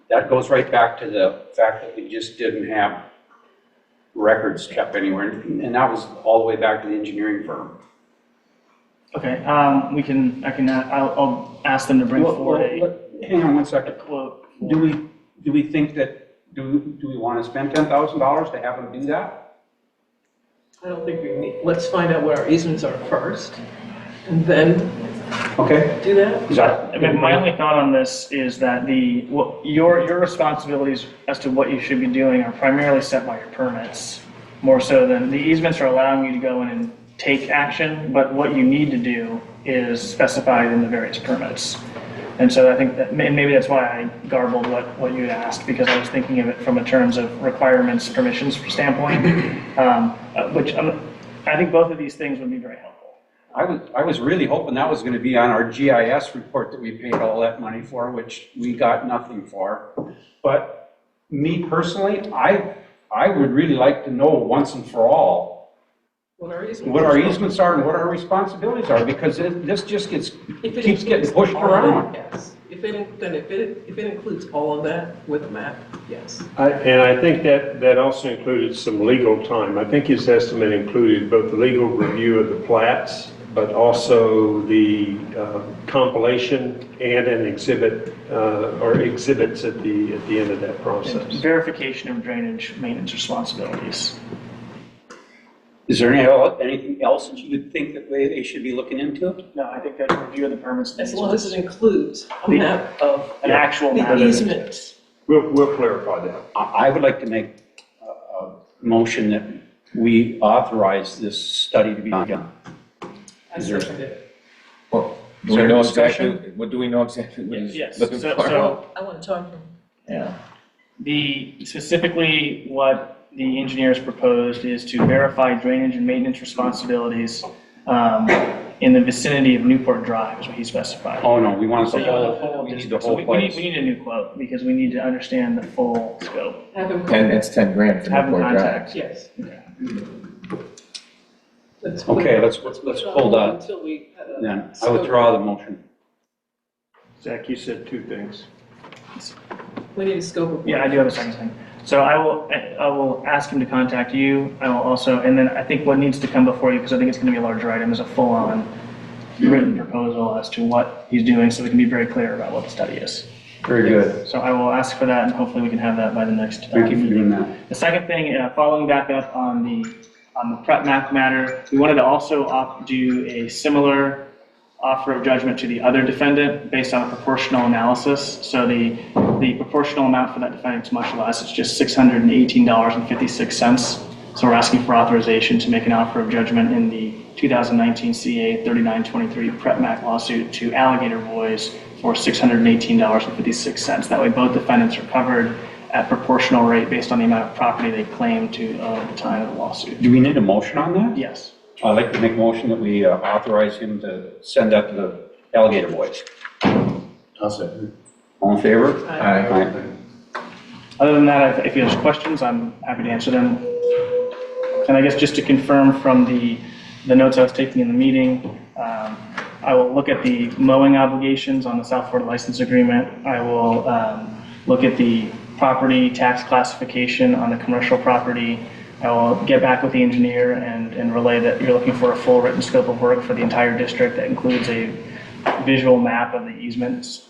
That goes right back to the fact that we just didn't have records kept anywhere, and that was all the way back to the engineering firm. Okay, I'll ask them to bring forward Hang on one second. a quote. Do we think that, do we want to spend $10,000 to have them do that? I don't think we need, let's find out what our easements are first, and then Okay. do that. Is that? I mean, my only thought on this is that your responsibilities as to what you should be doing are primarily set by your permits, more so than the easements are allowing you to go in and take action, but what you need to do is specified in the various permits. And so I think that, and maybe that's why I garbled what you had asked, because I was thinking of it from a terms of requirements, permissions standpoint, which I think both of these things would be very helpful. I was really hoping that was going to be on our GIS report that we paid all that money for, which we got nothing for. But me personally, I would really like to know once and for all What our easements are and what our responsibilities are, because this just keeps getting pushed all of around. it, yes. If it includes all of that with a map, yes. And I think that also included some legal time. I think his estimate included both the legal review of the plats, but also the compilation and an exhibit, or exhibits at the end of that process. Verification of drainage maintenance responsibilities. Is there anything else that you would think that they should be looking into? No, I think that review of the permits. As long as it includes a map of an actual map. the easements. We'll clarify that. I would like to make a motion that we authorize this study to be done. I second it. Well, Is there a discussion? what do we know exactly what he's Yes. looking So- for? so- I want to talk from. Yeah. Specifically what the engineers proposed is to verify drainage and maintenance responsibilities in the vicinity of Newport Drive, is what he specified. Oh, no, we want So the you want the whole, whole we need the district. So whole we place. need a new quote, because we need to understand the full scope. Have him And it's 10 grand for Have them Newport Drive. contact. Yes. Okay, let's hold on. Until we. Then I withdraw the motion. Zach, you said two things. We need a scope of. Yeah, I do have a second thing. So I will ask him to contact you. I will also, and then I think what needs to come before you, because I think it's going to be a larger item, is a full-on written proposal as to what he's doing, so we can be very clear about what the study is. Very good. So I will ask for that, and hopefully we can have that by the next. Thank you for doing that. The second thing, following back up on the prep map matter, we wanted to also do a similar offer of judgment to the other defendant based on a proportional analysis. So the proportional amount for that defendant is much less. It's just $618.56. So we're asking for authorization to make an offer of judgment in the 2019 CA 3923 prep map lawsuit to Alligator Boys for $618.56. That way both defendants are covered at proportional rate based on the amount of property they claim to own at the time of the lawsuit. Do we need a motion on that? Yes. I'd like to make a motion that we authorize him to send that to the Alligator Boys. I'll second. All in favor? Aye. Other than that, if you have questions, I'm happy to answer them. And I guess just to confirm from the notes I was taking in the meeting, I will look at the mowing obligations on the South Florida license agreement. I will look at the property tax classification on the commercial property. I will get back with the engineer and relay that you're looking for a full written scope of work for the entire district that includes a visual map of the easements.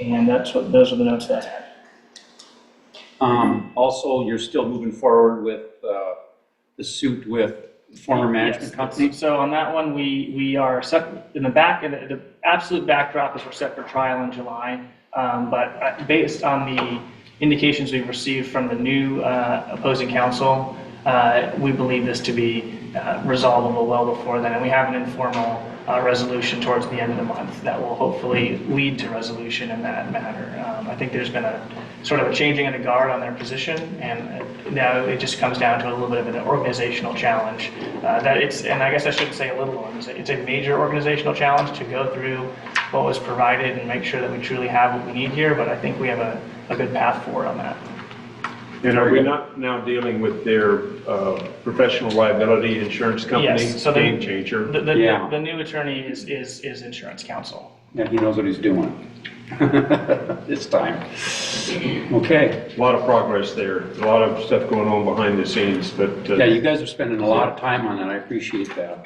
And those are the notes that I had. Also, you're still moving forward with the suit with the former management company? So on that one, we are set in the back, and the absolute backdrop is we're set for trial in July. But based on indications we've received from the new opposing council, we believe this to be resolvable well before then. And we have an informal resolution towards the end of the month that will hopefully lead to resolution in that matter. I think there's been a sort of a changing of the guard on their position, and now it just comes down to a little bit of an organizational challenge. And I guess I shouldn't say a little one, it's a major organizational challenge to go through what was provided and make sure that we truly have what we need here, but I think we have a good path forward on that. And are we not now dealing with their professional liability insurance company? Yes, so Game changer. the new attorney is insurance counsel. Yeah, he knows what he's doing. This time. Okay. A lot of progress there, a lot of stuff going on behind the scenes, but. Yeah, you guys are spending a lot of time on that. I appreciate that.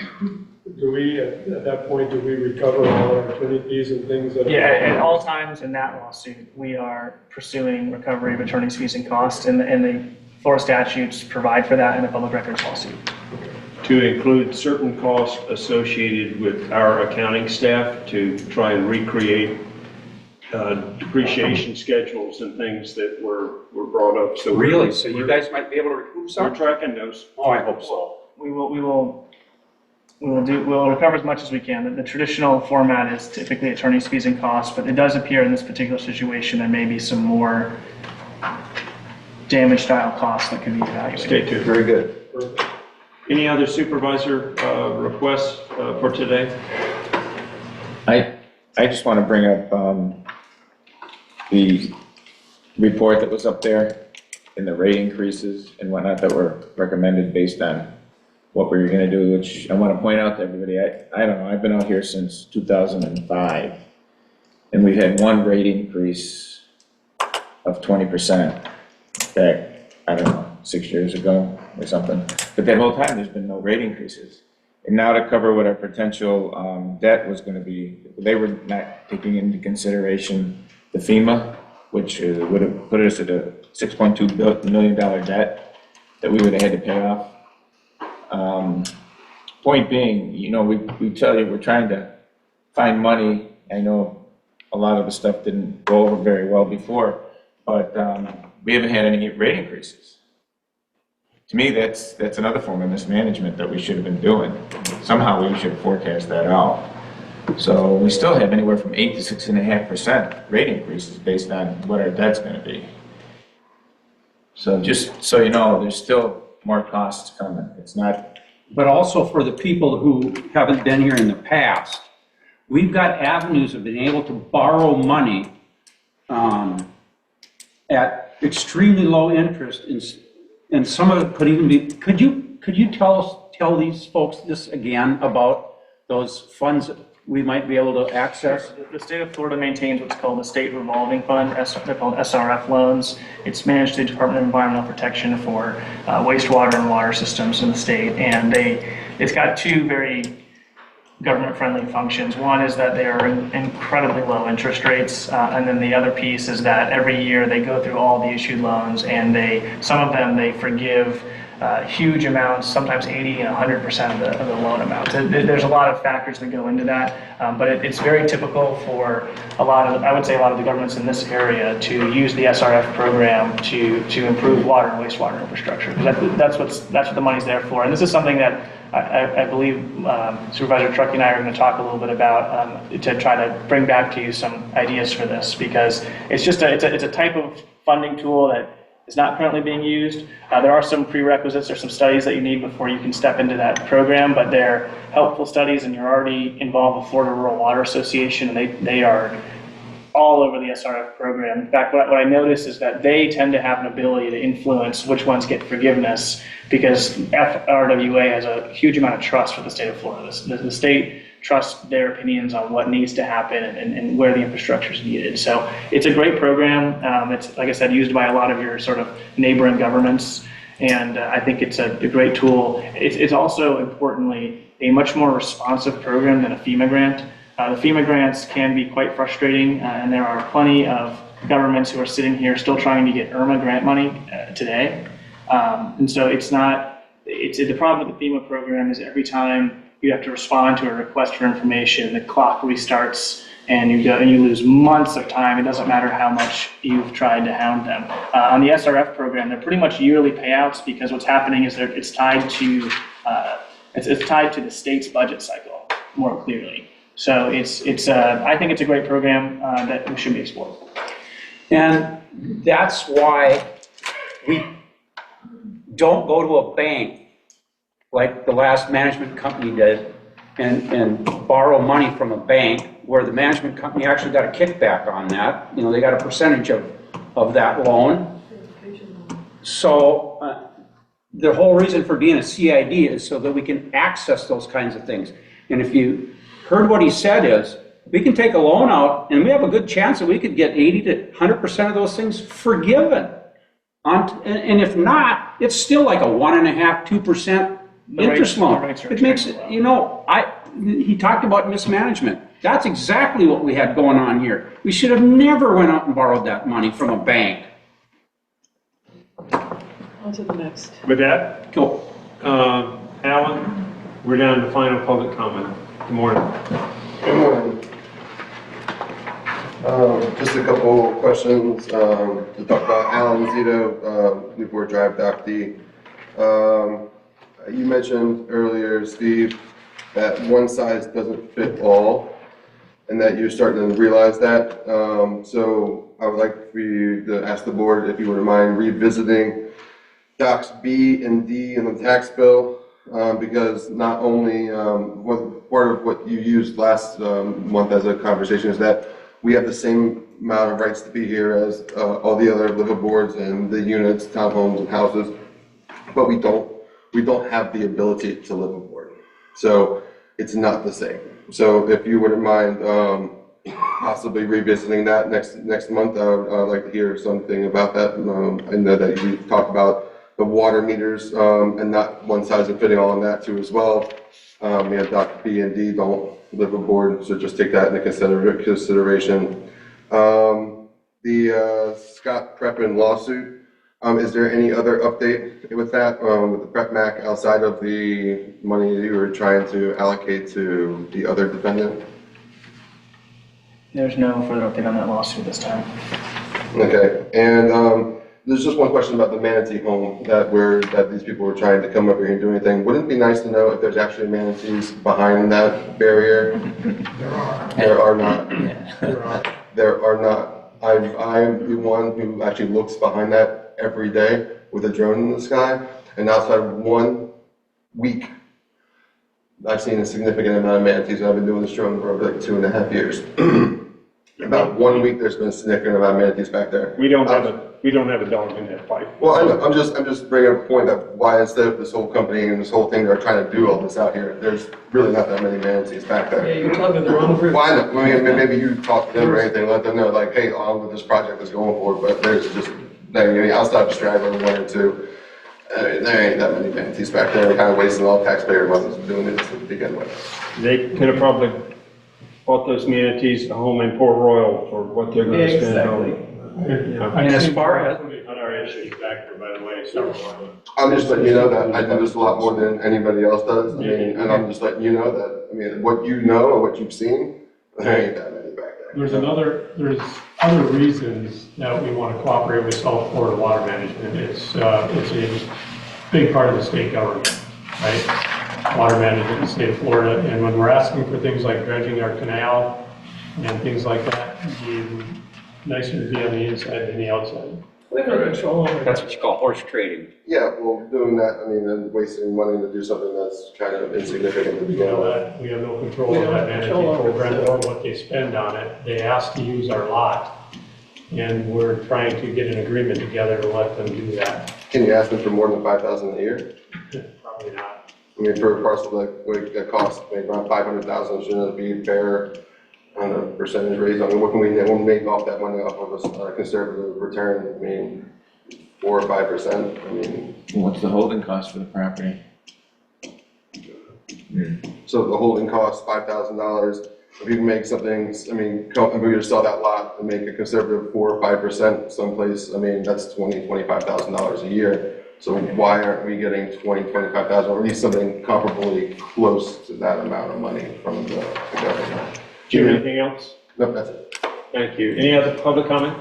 Do we, at that point, do we recover all our attorney fees and things that? Yeah, at all times in that lawsuit, we are pursuing recovery of attorney's fees and costs, and the Florida statutes provide for that in the public records lawsuit. To include certain costs associated with our accounting staff to try and recreate depreciation schedules and things that were brought up. So Really? So you guys might be able to recoup some? We're tracking those. Oh, I hope so. We'll recover as much as we can. The traditional format is typically attorney's fees and costs, but it does appear in this particular situation there may be some more damage style costs that could be evaluated. Stay tuned. Very good. Any other supervisor requests for today? I just want to bring up the report that was up there and the rate increases and whatnot that were recommended based on what we were going to do, which I want to point out to everybody. I don't know, I've been out here since 2005, and we've had one rate increase of 20% back, I don't know, 6 years ago or something. But that whole time, there's been no rate increases. And now to cover what our potential debt was going to be, they were not taking into consideration the FEMA, which would have put us at a $6.2 million debt that we would have had to pay off. Point being, you know, we tell you we're trying to find money. I know a lot of the stuff didn't go over very well before, but we haven't had any rate increases. To me, that's another form of mismanagement that we should have been doing. Somehow we should forecast that out. So we still have anywhere from 8 to 6.5% rate increases based on what our debt's going to be. So just so you know, there's still more costs coming. It's not. But also for the people who haven't been here in the past, we've got avenues of being able to borrow money at extremely low interest, and some of it could even be. Could you tell these folks this again about those funds that we might be able to access? The state of Florida maintains what's called the State Revolving Fund. They're called SRF loans. It's managed through the Department of Environmental Protection for wastewater and water systems in the state. And it's got two very government-friendly functions. One is that they are incredibly low interest rates, and then the other piece is that every year they go through all the issued loans, and some of them they forgive huge amounts, sometimes 80 and 100% of the loan amount. There's a lot of factors that go into that, but it's very typical for I would say a lot of the governments in this area to use the SRF program to improve water and wastewater infrastructure. That's what the money's there for. And this is something that I believe Supervisor Truckee and I are going to talk a little bit about to try to bring back to you some ideas for this, because it's a type of funding tool that is not currently being used. There are some prerequisites or some studies that you need before you can step into that program, but they're helpful studies, and you're already involved with Florida Rural Water Association, and they are all over the SRF program. In fact, what I notice is that they tend to have an ability to influence which ones get forgiveness, because FRWA has a huge amount of trust for the state of Florida. The state trusts their opinions on what needs to happen and where the infrastructure is needed. So it's a great program. It's, like I said, used by a lot of your sort of neighboring governments, and I think it's a great tool. It's also, importantly, a much more responsive program than a FEMA grant. The FEMA grants can be quite frustrating, and there are plenty of governments who are sitting here still trying to get IRMA grant money today. And so the problem with the FEMA program is every time you have to respond to a request for information, the clock restarts and you lose months of time. It doesn't matter how much you've tried to hound them. On the SRF program, they're pretty much yearly payouts because what's happening is it's tied to the state's budget cycle more clearly. So I think it's a great program that we should be exploring. And that's why we don't go to a bank like the last management company did and borrow money from a bank where the management company actually got a kickback on that. You know, they got a percentage of that loan. So the whole reason for being a CID is so that we can access those kinds of things. And if you heard what he said is, we can take a loan out and we have a good chance that we could get 80 to 100% of those things forgiven. And if not, it's still like a 1.5%, 2% interest loan. It makes it, you know, he talked about mismanagement. That's exactly what we had going on here. We should have never went out and borrowed that money from a bank. On to the next. With that, Go. Alan, we're down to final public comment. Good morning. Good morning. Just a couple questions to talk about Islands CID, Newport Drive, Dock D. You mentioned earlier, Steve, that one size doesn't fit all, and that you're starting to realize that. So I would like for you to ask the board if you wouldn't mind revisiting Docks B and D in the tax bill, because not only part of what you used last month as a conversation is that we have the same amount of rights to be here as all the other living boards and the units, townhomes and houses, but we don't have the ability to live aboard. So it's not the same. So if you wouldn't mind possibly revisiting that next month, I would like to hear something about that. I know that you talked about the water meters and not one size fitting all on that too as well. Dock B and D don't live aboard, so just take that into consideration. The Scott Prepin lawsuit, is there any other update with that, with the Prep Mac outside of the money you were trying to allocate to the other defendant? There's no further update on that lawsuit this time. Okay, and there's just one question about the manatee home that these people were trying to come up here and do anything. Wouldn't it be nice to know if there's actually manatees behind that barrier? There are not. There are not. I'm the one who actually looks behind that every day with a drone in the sky, and outside of 1 week, I've seen a significant amount of manatees. I've been doing this drone for over like 2.5 years. About 1 week, there's been a significant amount of manatees back there. We don't have a dog in that fight. Well, I know, I'm just bringing up a point that why instead of this whole company and this whole thing, they're trying to do all this out here, there's really not that many manatees back there. Yeah, you're talking to the wrong group. Well, I know, I mean, maybe you talk to them or anything, let them know, like, hey, on with this project is going forward, but there's just, I mean, outside of Straggler, 1 or 2, there ain't that many manatees back there. They're kind of wasting all taxpayer money doing it to begin with. They could have probably bought those manatees a home in Port Royal for what they're going to spend on. And as far as On our issues back there, by the way, several of them. I'm just letting you know that I do this a lot more than anybody else does. I mean, and I'm just letting you know that, I mean, what you know or what you've seen, there ain't that many back there. There's other reasons that we want to cooperate with South Florida Water Management. It's a big part of the state government, right? Water management in the state of Florida, and when we're asking for things like dredging our canal and things like that, it's nicer to be on the inside than the outside. We have no control over it. that's what you call horse trading. Yeah, well, doing that, I mean, and wasting money to do something that's kind of insignificant to We begin know with. that, we have no control We over don't that have management control over it, program so- or what they spend on it. They ask to use our lot, and we're trying to get an agreement together to let them do that. Can you ask them for more than $5,000 a year? Probably not. I mean, for a parcel that costs maybe around $500,000, shouldn't it be fair on a percentage raise? I mean, what can we make off that money off of a conservative return? I mean, 4 or 5%, I mean. What's the holding cost for the property? So the holding cost, $5,000. If you can make something, I mean, if we were to sell that lot and make a conservative 4 or 5% someplace, I mean, that's $25,000 a year. So why aren't we getting $25,000, or at least something comparably close to that amount of money from the government? Do you have anything else? No, that's it. Thank you. Any other public comment?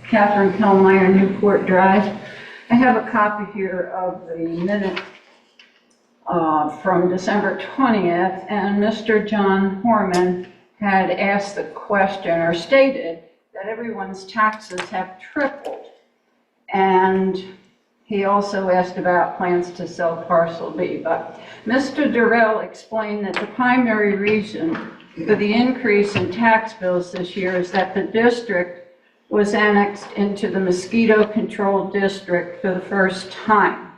Catherine Kellmeyer, Newport Drive. I have a copy here of the minute from December 20th, and Mr. John Horman had asked the question, or stated, that everyone's taxes have tripled. And he also asked about plans to sell parcel B. But Mr. Durrell explained that the primary reason for the increase in tax bills this year is that the district was annexed into the mosquito control district for the first time.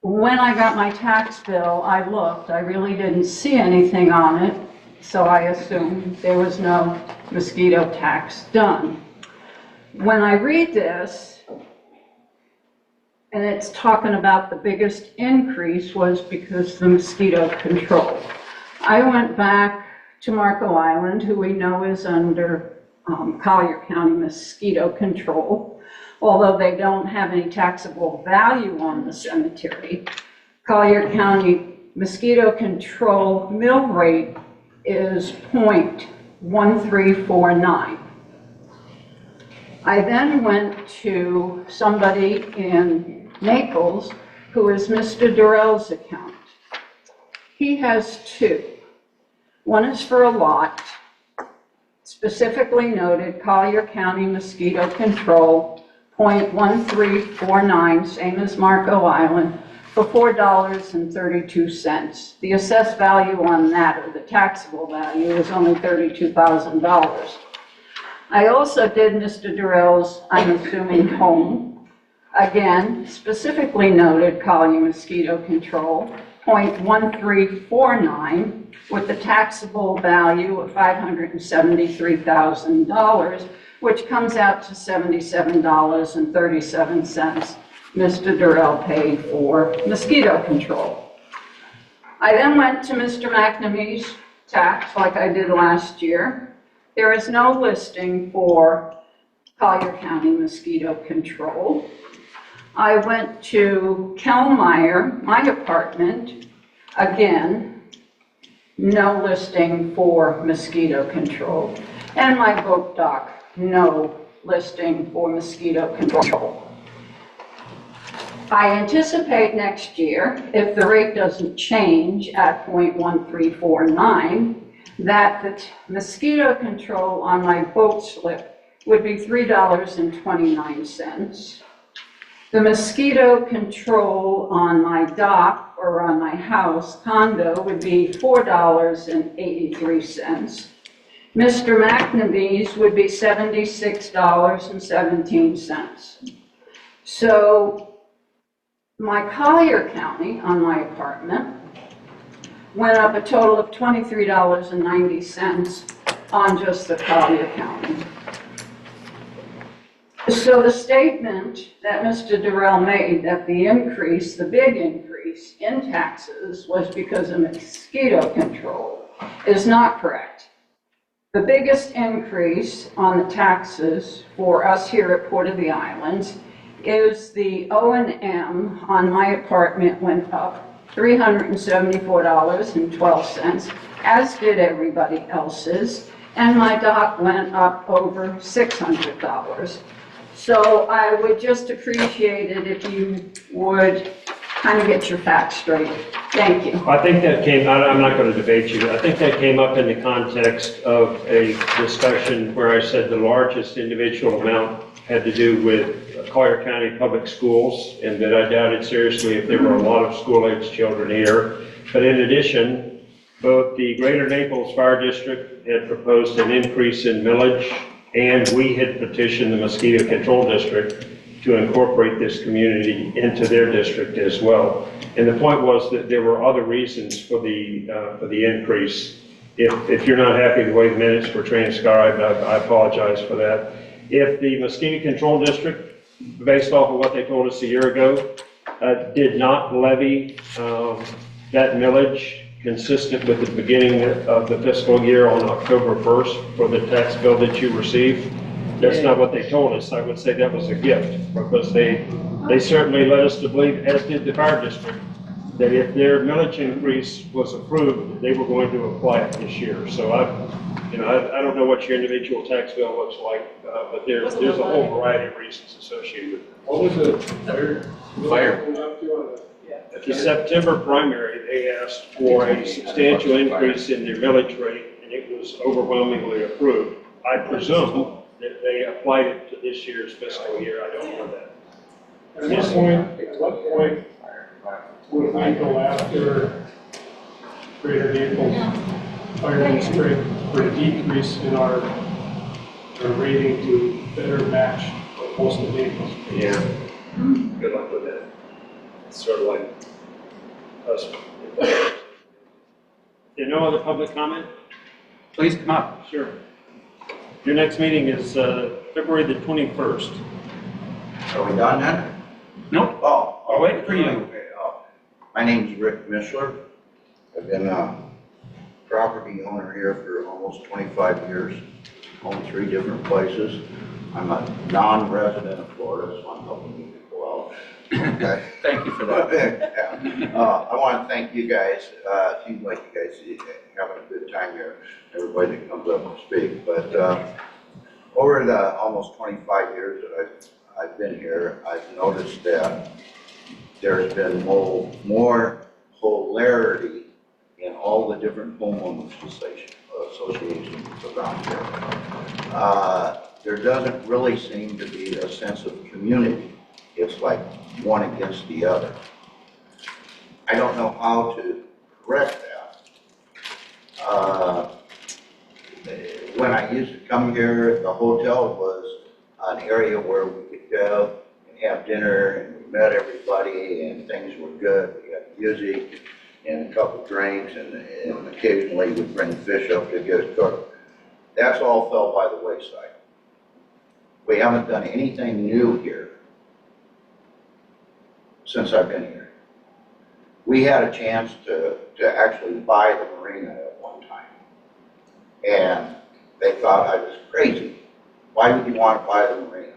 When I got my tax bill, I looked, I really didn't see anything on it, so I assumed there was no mosquito tax done. When I read this, and it's talking about the biggest increase was because of the mosquito control. I went back to Marco Island, who we know is under Collier County mosquito control. Although they don't have any taxable value on the cemetery, Collier County mosquito control mill rate is 0.1349. I then went to somebody in Naples who is Mr. Durrell's account. He has two. One is for a lot, specifically noted Collier County mosquito control, 0.1349, same as Marco Island, for $4.32. The assessed value on that, or the taxable value, is only $32,000. I also did Mr. Durrell's, I'm assuming, home. Again, specifically noted Collier mosquito control, 0.1349, with the taxable value of $573,000, which comes out to $77.37 Mr. Durrell paid for mosquito control. I then went to Mr. McNamee's tax, like I did last year. There is no listing for Collier County mosquito control. I went to Kellmeyer, my apartment, again, no listing for mosquito control. And my boat dock, no listing for mosquito control. I anticipate next year, if the rate doesn't change at 0.1349, that the mosquito control on my boat slip would be $3.29. The mosquito control on my dock or on my house condo would be $4.83. Mr. McNamee's would be $76.17. So my Collier County on my apartment went up a total of $23.90 on just the Collier County. So the statement that Mr. Durrell made that the increase, the big increase in taxes was because of mosquito control is not correct. The biggest increase on the taxes for us here at Port of the Islands is the O&M on my apartment went up $374.12, as did everybody else's, and my dock went up over $600. So I would just appreciate it if you would kind of get your facts straight. Thank you. I think that came, I'm not going to debate you, I think that came up in the context of a discussion where I said the largest individual amount had to do with Collier County Public Schools, and that I doubted seriously if there were a lot of school-age children here. But in addition, both the Greater Naples Fire District had proposed an increase in millage, and we had petitioned the Mosquito Control District to incorporate this community into their district as well. And the point was that there were other reasons for the increase. If you're not happy the way the minutes were transcribed, I apologize for that. If the Mosquito Control District, based off of what they told us a year ago, did not levy that millage consistent with the beginning of the fiscal year on October 1st for the tax bill that you received, That's not what they told us. I would say that was a gift, because they certainly led us to believe, as did the fire district, that if their millage increase was approved, they were going to apply it this year. So I don't know what your individual tax bill looks like, but there's a whole variety of reasons associated with it. What was the fire? At the September primary, they asked for a substantial increase in their millage rate, and it was overwhelmingly approved. I presume that they applied it to this year's fiscal year. I don't know that. At what point would we go after greater Naples Fire District for a decrease in our rating to better match most of Naples? Yeah. Good luck with that. It's sort of like us. There no other public comment? Please come up. Sure. Your next meeting is February the 21st. Are we done then? Nope. I'll wait for you. Okay, my name's Rick Mishler. I've been a property owner here for almost 25 years, owned 3 different places. I'm a non-resident of Florida, so I'm helping you people out. Okay. Thank you for that. I want to thank you guys. It seems like you guys are having a good time here, everybody that comes up to speak. But over the almost 25 years that I've been here, I've noticed that there's been more polarity in all the different homeowners associations around here. There doesn't really seem to be a sense of community. It's like one against the other. I don't know how to correct that. When I used to come here, the hotel was an area where we could go and have dinner, and we met everybody, and things were good. We had music and a couple drinks, and occasionally we'd bring fish up to get it cooked. That's all fell by the wayside. We haven't done anything new here since I've been here. We had a chance to actually buy the marina at one time, and they thought I was crazy. Why would you want to buy the marina?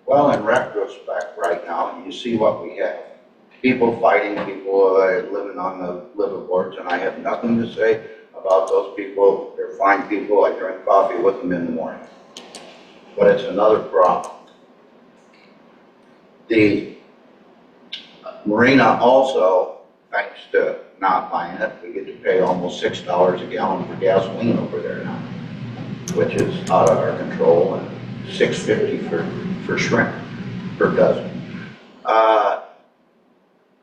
Well, in retrospect, right now, you see what we have. People fighting, people living on the liveaboards, and I have nothing to say about those people. They're fine people. I drink coffee with them in the morning. But it's another problem. The marina also, thanks to not buying it, we get to pay almost $6 a gallon for gasoline over there now, which is out of our control, and $6.50 for shrimp per dozen.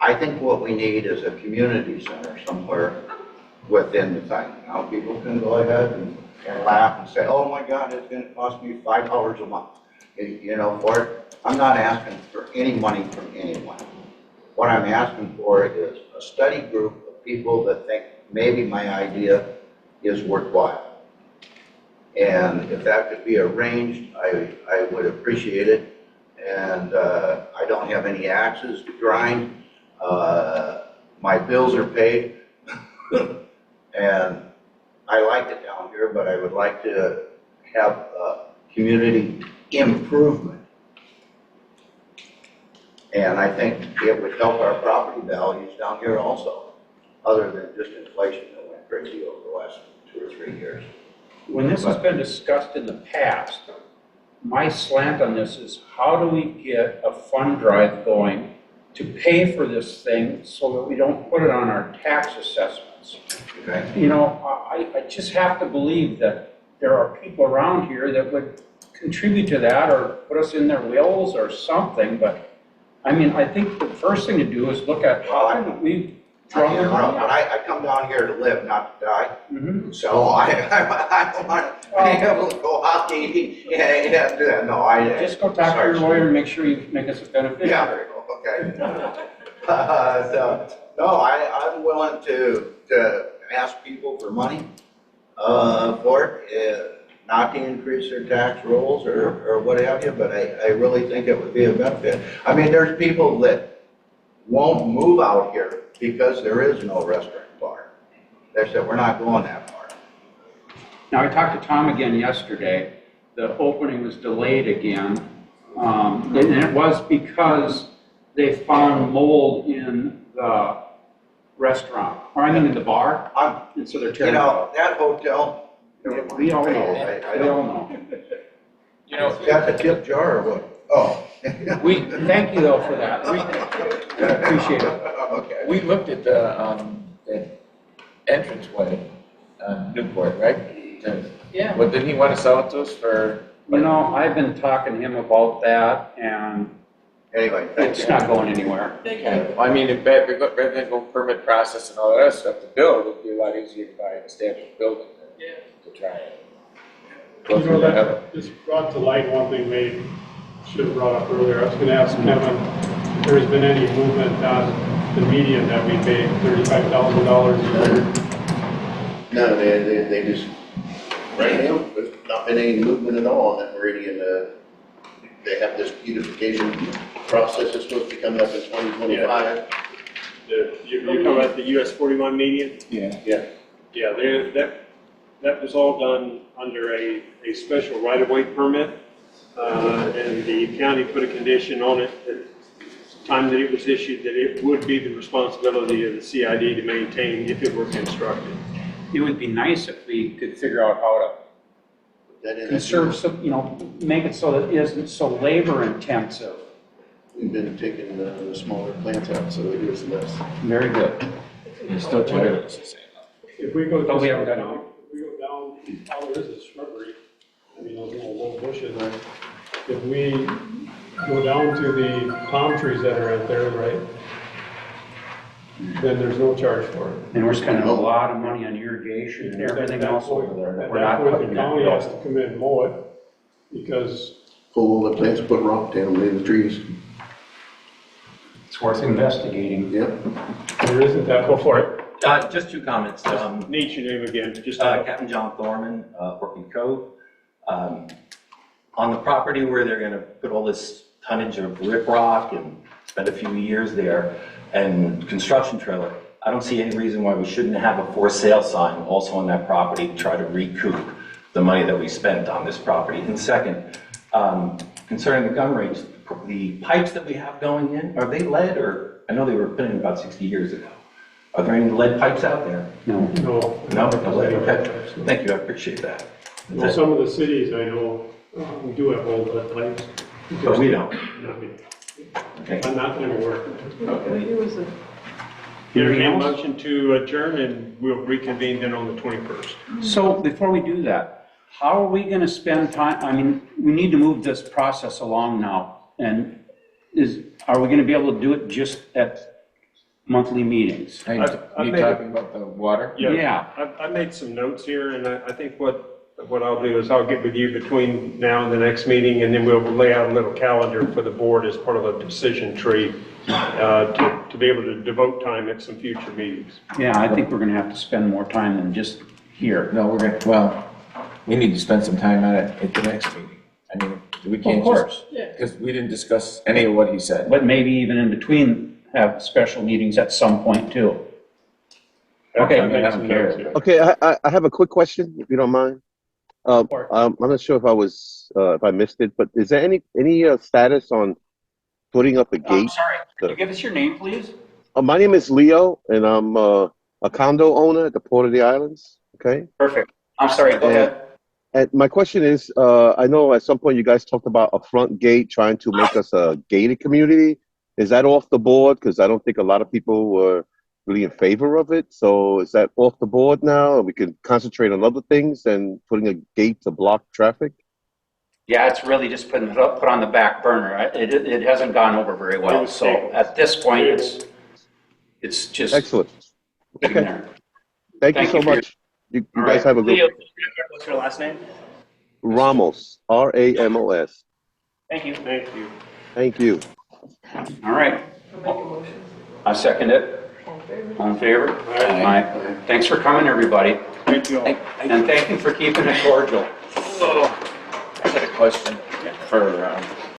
I think what we need is a community center somewhere within the thing. Now people can go ahead and laugh and say, oh my God, it's going to cost me $5 a month, you know, for it. I'm not asking for any money from anyone. What I'm asking for is a study group of people that think maybe my idea is worthwhile. And if that could be arranged, I would appreciate it. And I don't have any axes to grind. My bills are paid. And I like it down here, but I would like to have community improvement. And I think it would help our property values down here also, other than just inflation that went crazy over the last 2 or 3 years. When this has been discussed in the past, my slant on this is how do we get a fund drive going to pay for this thing so that we don't put it on our tax assessments? Okay. You know, I just have to believe that there are people around here that would contribute to that or put us in their wills or something, but I mean, I think the first thing to do is look at how can we drum the money out. I come down here to live, not to die. Mm-hmm. So I don't want to be able to go out and eat and do that. No, just go talk to your lawyer and make sure you make us a beneficiary. Yeah, okay. No, I'm willing to ask people for money for it, not to increase their tax rolls or what have you, but I really think it would be a benefit. I mean, there's people that won't move out here because there is no restaurant bar. They said, we're not going that far. Now, I talked to Tom again yesterday. the opening was delayed again. And it was because they found mold in the restaurant, or I mean in the bar. And so they're You tearing it know, out. that hotel. We all know. I We all don't, know. You know, got the tip jar or what? Oh. We, thank you though for that. We appreciate it. Okay. we looked at the entranceway on Newport, right? Yeah. Well, didn't he want to sell it to us for? You know, I've been talking to him about that and Anyway, thank it's you. not going anywhere. I mean, rather than go permit process and all that other stuff to build, it'd be a lot easier to buy an established building than to try it. You know, that just brought to light one thing they should have brought up earlier. I was gonna ask Kevin if there's been any movement on the median that we paid $35,000 a year. No, they just, right now, there's not been any movement at all on that meridian. They have this beautification process that's supposed to be coming up in 2025. You're talking about the US 41 median? Yeah. Yeah. Yeah, that was all done under a special right-of-way permit. And the county put a condition on it at the time that it was issued that it would be the responsibility of the CID to maintain if it were constructed. It would be nice if we could figure out how to conserve some, you know, make it so that it isn't so labor intensive. We've been taking the smaller plants out, so it is less. Very good. You're still toilets the same. If we go But we down, haven't done it. if we go down, all there is shrubbery. I mean, those little low bushes. If we go down to the palm trees that are out there, right, then there's no charge for it. And we're spending a lot of money on irrigation and everything else over there that At we're that not point, putting the that county has bill. to come in and mow it because Pull all the plants, put rock down, leave the trees. It's worth investigating. Yep. there isn't that. Go for it. Just two comments. Need your name again, just. Captain John Thorman, Orchid Cove. On the property where they're gonna put all this tonnage of riprap and spend a few years there and construction trailer, I don't see any reason why we shouldn't have a for sale sign also on that property to try to recoup the money that we spent on this property. And second, concerning the gun range, the pipes that we have going in, are they lead or, I know they were put in about 60 years ago. Are there any lead pipes out there? No. No. No, no lead, okay. Thank you, I appreciate that. Well, some of the cities I know do have old lead pipes. But we don't. Not me. Okay. I'm not gonna work. Okay. It was a Entertain a motion to adjourn and we'll reconvene then on the 21st. So before we do that, how are we gonna spend time, I mean, we need to move this process along now. And are we gonna be able to do it just at monthly meetings? Hey, I've you made talking about the water? Yeah. I made some notes here and I think what I'll do is I'll get with you between now and the next meeting and then we'll lay out a little calendar for the board as part of a decision tree to be able to devote time at some future meetings. Yeah, I think we're gonna have to spend more time than just here. No, we need to spend some time on it at the next meeting. I mean, we can't Of course. because we didn't discuss any of what he said. But maybe even in between, have special meetings at some point too. Okay, I mean, I don't care. Okay, I have a quick question, if you don't mind. I'm not sure if I missed it, but is there any status on putting up a gate? I'm sorry, could you give us your name, please? My name is Leo, and I'm a condo owner at the Port of the Islands. Okay. Perfect. I'm sorry, go ahead. And my question is, I know at some point you guys talked about a front gate, trying to make us a gated community. Is that off the board? Because I don't think a lot of people were really in favor of it. So is that off the board now? And we can concentrate on other things than putting a gate to block traffic? Yeah, it's really just put on the back burner. It hasn't gone over very well. So at this point, it's just. Excellent. sitting Okay. there. Thank you so for your- much. You All guys right. have a good Leo, what's your last name? Ramos, Ramos. Thank you. Thank you. Thank you. All right. I second it. All in favor? Aye. Thanks for coming, everybody. Thank you all. And thank you for keeping it cordial. I got a question for